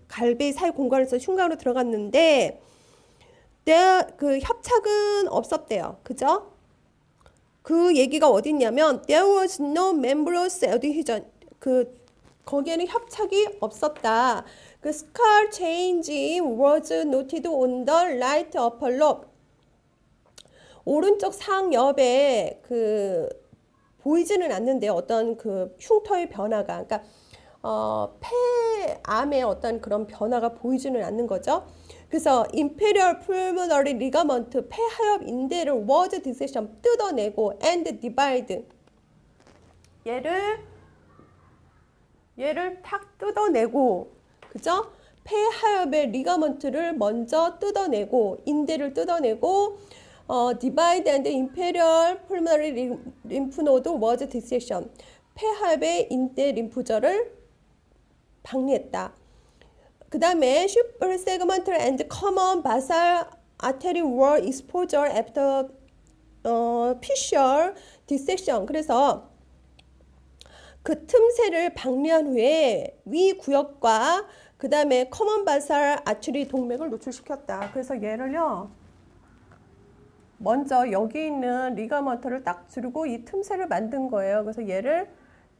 갈비 사이 공간에서 흉강으로 들어갔는데 그 협착은 없었대요. 그죠? 그 얘기가 어디 있냐면 there was no membranous adhesion. 거기에는 협착이 없었다. 그 scar change was noted on the right upper lobe. 오른쪽 상엽에 보이지는 않는데 어떤 그 흉터의 변화가, 그러니까 폐암의 어떤 그런 변화가 보이지는 않는 거죠. 그래서 imperial pulmonary ligament 폐하엽 인대를 was dissection 뜯어내고 and divide 얘를 탁 뜯어내고, 그죠? 폐하엽의 리가먼트를 먼저 뜯어내고, 인대를 뜯어내고, divide and imperial pulmonary lymph node was dissection. 폐하엽의 인대 림프절을 박리했다. 그 다음에 suprasegmental and common basal artery were exposure after fissure dissection. 그래서 그 틈새를 박리한 후에 위 구역과 그 다음에 커먼 바살 아추리 동맥을 노출시켰다. 그래서 얘를요 먼저 여기 있는 리가먼트를 딱 줄이고 이 틈새를 만든 거예요. 그래서 얘를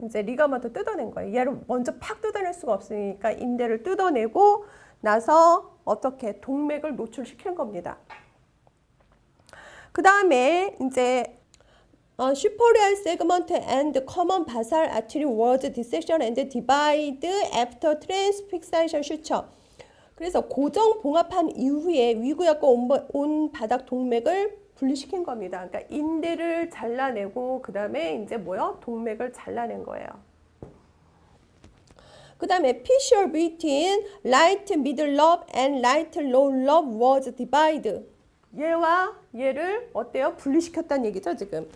이제 리가먼트 뜯어낸 거예요. 얘를 먼저 팍 뜯어낼 수가 없으니까 인대를 뜯어내고 나서 어떻게 동맥을 노출시킨 겁니다. 그 다음에 이제 superior segment and common basal artery was dissection and divide after transfixation suture. 그래서 고정 봉합한 이후에 위구역과 온 바닥 동맥을 분리시킨 겁니다. 그러니까 인대를 잘라내고 그 다음에 이제 동맥을 잘라낸 거예요. 그 다음에 fissure between right middle lobe and right lower lobe was divided. 얘와 얘를 어때요? 분리시켰다는 얘기죠, 지금.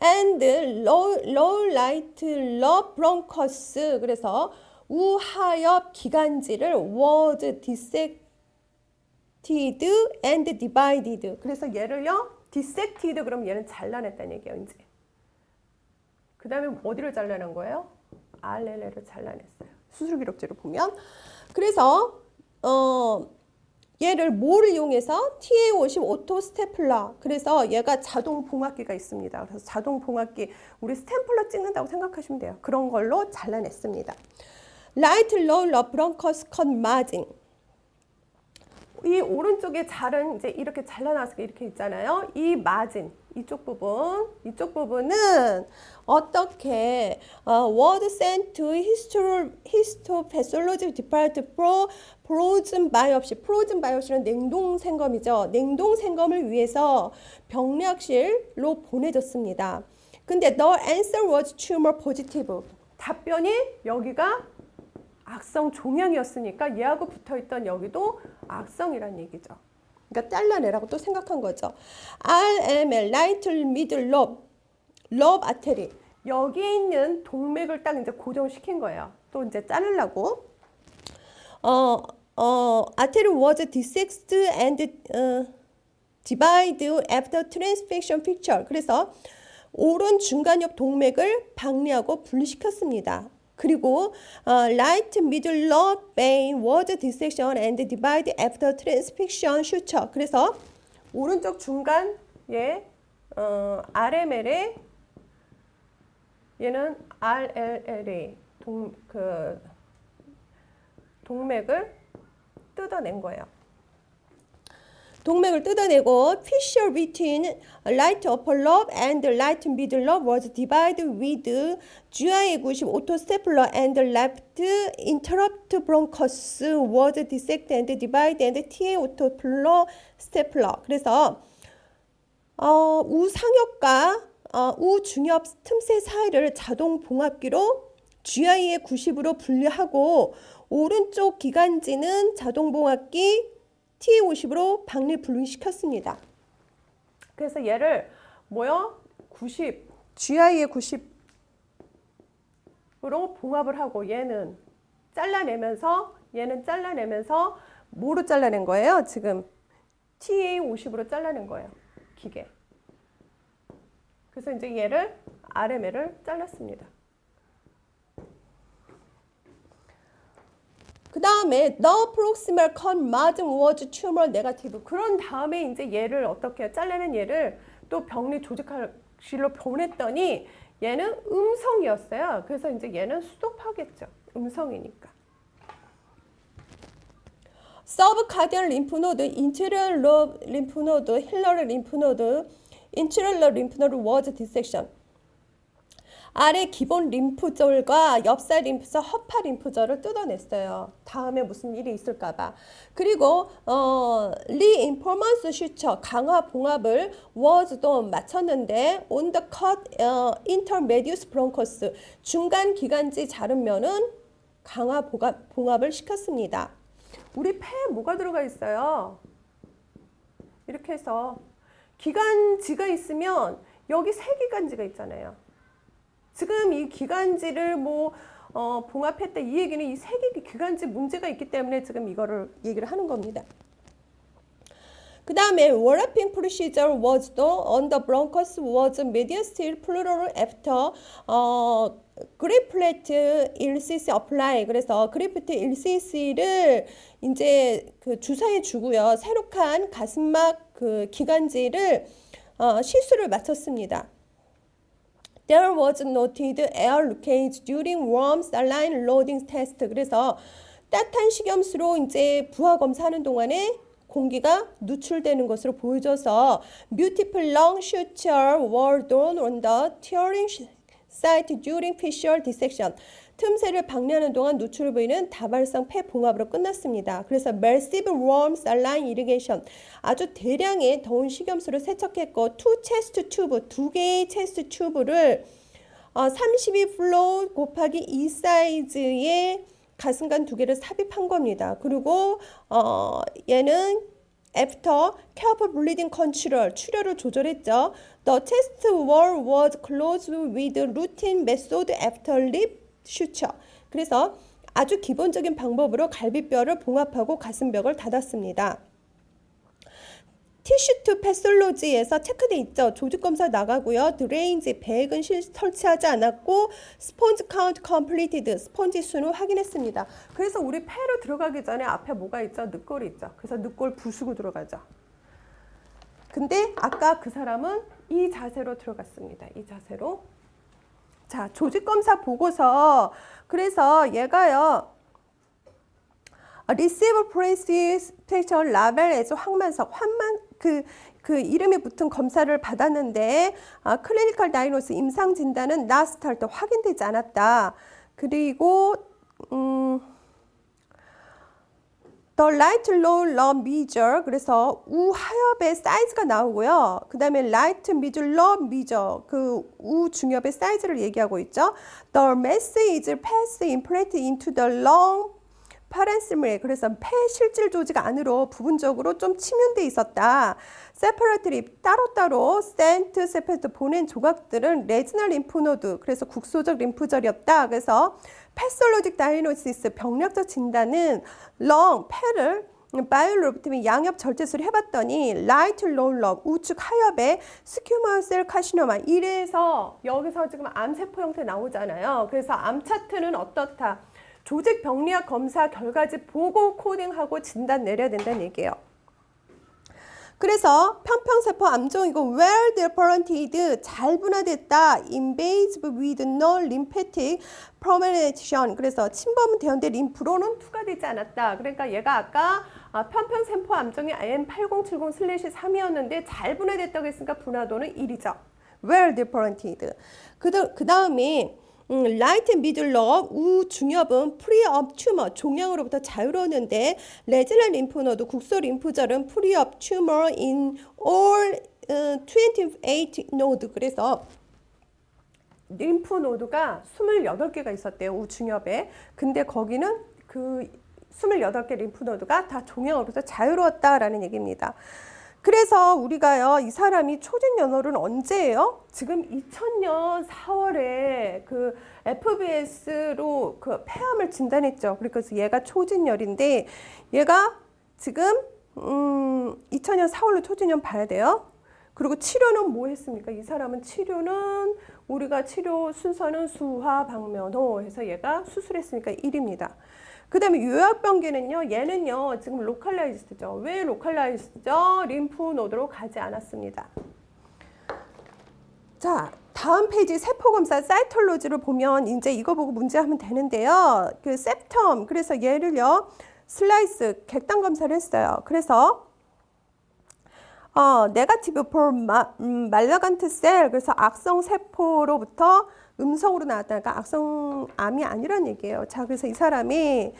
And low right lobe bronchus. 그래서 우하엽 기관지를 was dissected and divided. 그래서 얘를요 dissected 그럼 얘는 잘라냈다는 얘기예요. 이제. 그 다음에 어디를 잘라낸 거예요? RLL을 잘라냈어요. 수술 기록지를 보면. 그래서 얘를 뭐를 이용해서 TA50 오토 스테플러. 그래서 얘가 자동 봉합기가 있습니다. 그래서 자동 봉합기 우리 스탬플러 찍는다고 생각하시면 돼요. 그런 걸로 잘라냈습니다. 라이트 롤러 브런커스 컷 마진. 이 오른쪽에 잘은 이제 이렇게 잘라놔서 이렇게 있잖아요. 이 마진, 이쪽 부분은 어떻게 was sent to histopathology department for frozen biopsy. frozen biopsy는 냉동 생검이죠. 냉동 생검을 위해서 병리학실로 보내졌습니다. 근데 the answer was tumor positive. 답변이 여기가 악성 종양이었으니까 얘하고 붙어있던 여기도 악성이란 얘기죠. 그러니까 잘라내라고 또 생각한 거죠. RML, right middle lobe artery. 여기에 있는 동맥을 딱 이제 고정시킨 거예요. 또 이제 자르려고. artery was dissected and divided after transfixion picture. 그래서 오른 중간엽 동맥을 박리하고 분리시켰습니다. 그리고 right middle lobe vein was dissection and divided after transfixion suture. 그래서 오른쪽 중간에 RML에 얘는 RLLA 동맥을 뜯어낸 거예요. 동맥을 뜯어내고 fissure between right upper lobe and right middle lobe was divided with GI 90 auto stapler and left interrupt bronchus was dissected and divided and TA auto stapler. 그래서 우상엽과 우중엽 틈새 사이를 자동 봉합기로 GI의 90으로 분리하고 오른쪽 기관지는 자동 봉합기 TA50으로 박리 분리시켰습니다. 그래서 얘를 뭐요? 90, GI의 90으로 봉합을 하고 얘는 잘라내면서 뭐로 잘라낸 거예요? 지금 TA50으로 잘라낸 거예요. 기계. 그래서 이제 얘를 RML을 잘랐습니다. 그 다음에 the proximal cut margin was tumor negative. 그런 다음에 이제 얘를 어떻게 해요? 잘라낸 얘를 또 병리 조직실로 보냈더니 얘는 음성이었어요. 그래서 이제 얘는 수독하겠죠. 음성이니까. subcardial lymph node, interior lobe lymph node, hilary lymph node, interior lymph node was dissection. 아래 기본 림프절과 옆살 림프절, 허파 림프절을 뜯어냈어요. 다음에 무슨 일이 있을까봐. 그리고 reinforcement suture, 강화 봉합을 was도 마쳤는데 on the cut intermedius bronchus, 중간 기관지 자른 면은 강화 봉합을 시켰습니다. 우리 폐에 뭐가 들어가 있어요? 이렇게 해서 기관지가 있으면 여기 세 기관지가 있잖아요. 지금 이 기관지를 봉합했다 이 얘기는 이 세 개 기관지 문제가 있기 때문에 지금 이거를 얘기를 하는 겁니다. 그 다음에 warping procedure was on the bronchus was mediastinal pleural after 그리플레트 1cc apply. 그래서 그리플레트 1cc를 이제 그 주사해 주고요. 세로칸 가슴막 그 기관지를 시술을 마쳤습니다. There was noted air leakage during warm saline loading test. 그래서 따뜻한 식염수로 이제 부하 검사하는 동안에 공기가 누출되는 것으로 보여져서 multiple lung suture were done on the tearing site during fissure dissection. 틈새를 박리하는 동안 누출을 보이는 다발성 폐 봉합으로 끝났습니다. 그래서 massive warm saline irrigation, 아주 대량의 더운 식염수를 세척했고 two chest tube, 두 개의 체스트 튜브를 32 flow 곱하기 2 사이즈의 가슴관 두 개를 삽입한 겁니다. 그리고 얘는 after careful bleeding control, 출혈을 조절했죠. The chest wall was closed with routine method after lip suture. 그래서 아주 기본적인 방법으로 갈비뼈를 봉합하고 가슴벽을 닫았습니다. 티슈 투 패솔로지에서 체크돼 있죠. 조직 검사 나가고요. 드레인지 백은 설치하지 않았고 스폰지 카운트 컴플리티드 스폰지 수는 확인했습니다. 그래서 우리 폐로 들어가기 전에 앞에 뭐가 있죠? 늑골이 있죠. 그래서 늑골 부수고 들어가죠. 근데 아까 그 사람은 이 자세로 들어갔습니다. 이 자세로. 자, 조직 검사 보고서 그래서 얘가요. Receive Prescription Label as 황만석, 그 이름이 붙은 검사를 받았는데 클리니컬 다이노스 임상 진단은 not start 확인되지 않았다. 그리고 The Light Low Low Measure 그래서 우하엽의 사이즈가 나오고요. 그 다음에 Light Middle Low Measure 그 우중엽의 사이즈를 얘기하고 있죠. The mass is passed implanted into the lung 파렌스밀 그래서 폐 실질 조직 안으로 부분적으로 좀 침윤돼 있었다. 세퍼레트리 따로따로 센트 세퍼레트 보낸 조각들은 레지널 림프노드 그래서 국소적 림프절이었다. 그래서 패솔로직 다이노시스 병력적 진단은 렁 폐를 바이올로비트미 양엽 절제술을 해봤더니 라이트 롤럽 우측 하엽에 스큐머셀 카시노마 이래서 여기서 지금 암세포 형태 나오잖아요. 그래서 암 차트는 어떻다. 조직 병리학 검사 결과지 보고 코딩하고 진단 내려야 된다는 얘기예요. 그래서 평평세포 암종이고 well differentiated 잘 분화됐다. invasive with no lymphatic permeation 그래서 침범은 되었는데 림프로는 투과되지 않았다. 그러니까 얘가 아까 평평세포 암종이 M8070/3이었는데 잘 분화됐다고 했으니까 분화도는 1이죠. well differentiated. 그 다음에 라이트 미들럽 우중엽은 프리업 튜머 종양으로부터 자유로웠는데 레지널 림프노드 국소 림프절은 프리업 튜머 in all 28 노드 그래서 림프노드가 28개가 있었대요. 우중엽에. 근데 거기는 그 28개 림프노드가 다 종양으로부터 자유로웠다라는 얘기입니다. 그래서 우리가요, 이 사람이 초진연월은 언제예요? 지금 2000년 4월에 그 FBS로 그 폐암을 진단했죠. 그래서 얘가 초진열인데 얘가 지금 2000년 4월로 초진연 봐야 돼요. 그리고 치료는 뭐 했습니까? 이 사람은 치료는 우리가 치료 순서는 수화, 방면호 해서 얘가 수술했으니까 1입니다. 그 다음에 요약병기는요, 얘는요, 지금 로컬라이즈드죠. 왜 로컬라이즈드죠? 림프노드로 가지 않았습니다. 자, 다음 페이지 세포검사 사이톨로지를 보면 이제 이거 보고 문제하면 되는데요. 그 septum, 그래서 얘를요, 슬라이스, 객단 검사를 했어요. 그래서, 네가티브 for 말라간트 셀, 그래서 악성 세포로부터 음성으로 나왔다니까 악성암이 아니란 얘기예요. 자, 그래서 이 사람이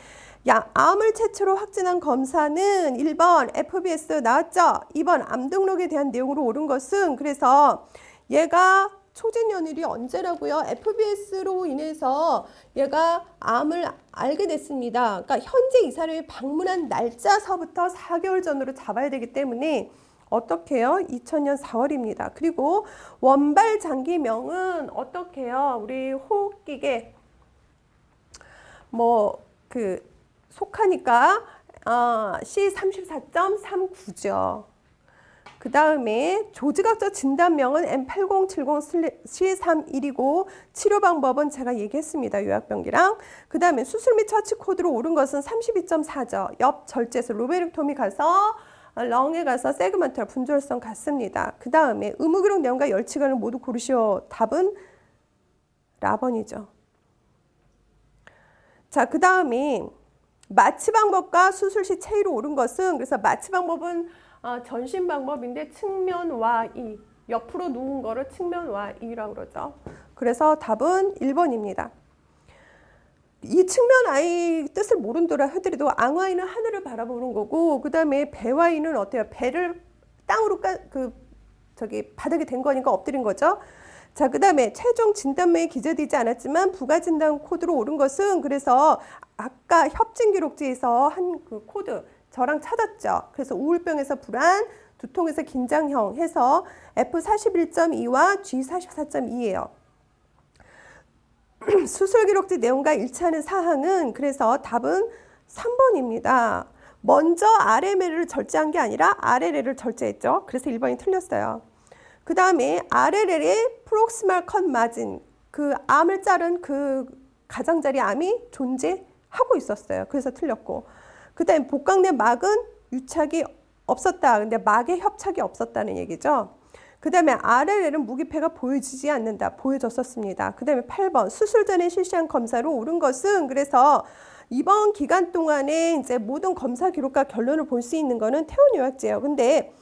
암을 최초로 확진한 검사는 1번 FBS 나왔죠. 2번 암 등록에 대한 내용으로 옳은 것은 그래서 얘가 초진연일이 언제라고요? FBS로 인해서 얘가 암을 알게 됐습니다. 그러니까 현재 이 사람이 방문한 날짜서부터 4개월 전으로 잡아야 되기 때문에 어떻게 해요? 2000년 4월입니다. 그리고 원발 장기명은 어떻게 해요? 우리 호흡기계 속하니까 C34.39죠. 그 다음에 조직학적 진단명은 M8070C31이고 치료 방법은 제가 얘기했습니다. 요약병기랑. 그 다음에 수술 및 처치 코드로 옳은 것은 32.4죠. 옆 절제술 로베렉토미 가서 렁에 가서 세그먼탈 분절성 같습니다. 그 다음에 의무기록 내용과 열치관을 모두 고르시오. 답은 라번이죠. 자, 그 다음에 마취 방법과 수술 시 체위로 옳은 것은 그래서 마취 방법은 전신 방법인데 측면와 이 옆으로 누운 거를 측면와 이라고 그러죠. 그래서 답은 1번입니다. 이 측면 아이 뜻을 모른다라 하더라도 앙아이는 하늘을 바라보는 거고 그 다음에 배와이는 어때요? 배를 땅으로 바닥에 댄 거니까 엎드린 거죠. 자, 그 다음에 최종 진단명이 기재되지 않았지만 부가 진단 코드로 옳은 것은 그래서 아까 협진 기록지에서 한 그 코드 저랑 찾았죠. 그래서 우울병에서 불안, 두통에서 긴장형 해서 F41.2와 G44.2예요. 수술 기록지 내용과 일치하는 사항은 그래서 답은 3번입니다. 먼저 RML을 절제한 게 아니라 RLL을 절제했죠. 그래서 1번이 틀렸어요. 그 다음에 RLL의 프록시말 컷 마진, 그 암을 자른 그 가장자리 암이 존재하고 있었어요. 그래서 틀렸고. 그 다음에 복강내 막은 유착이 없었다. 근데 막에 협착이 없었다는 얘기죠. 그 다음에 RLL은 무기폐가 보여지지 않는다. 보여졌었습니다. 그 다음에 8번 수술 전에 실시한 검사로 옳은 것은, 그래서 이번 기간 동안에 이제 모든 검사 기록과 결론을 볼 수 있는 거는 퇴원요약제예요. 근데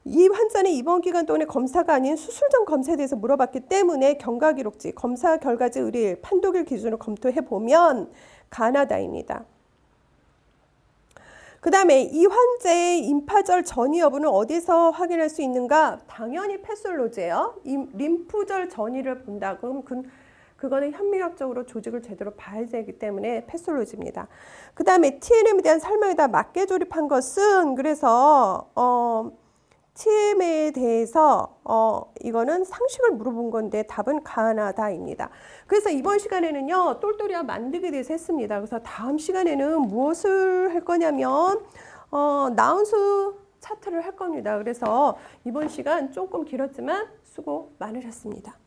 이 환자는 이번 기간 동안에 검사가 아닌 수술 전 검사에 대해서 물어봤기 때문에 경과기록지, 검사 결과지 의뢰일, 판독일 기준으로 검토해 보면 가나다입니다. 그 다음에 이 환자의 임파절 전이 여부는 어디서 확인할 수 있는가? 당연히 패솔로지예요. 림프절 전이를 본다. 그럼 그거는 현미학적으로 조직을 제대로 봐야 되기 때문에 패솔로지입니다. 그 다음에 TNM에 대한 설명에다 맞게 조립한 것은, 그래서 TM에 대해서 이거는 상식을 물어본 건데 답은 가나다입니다. 그래서 이번 시간에는요, 똘똘이와 만들기에 대해서 했습니다. 그래서 다음 시간에는 무엇을 할 거냐면 나운수 차트를 할 겁니다. 그래서 이번 시간 조금 길었지만 수고 많으셨습니다.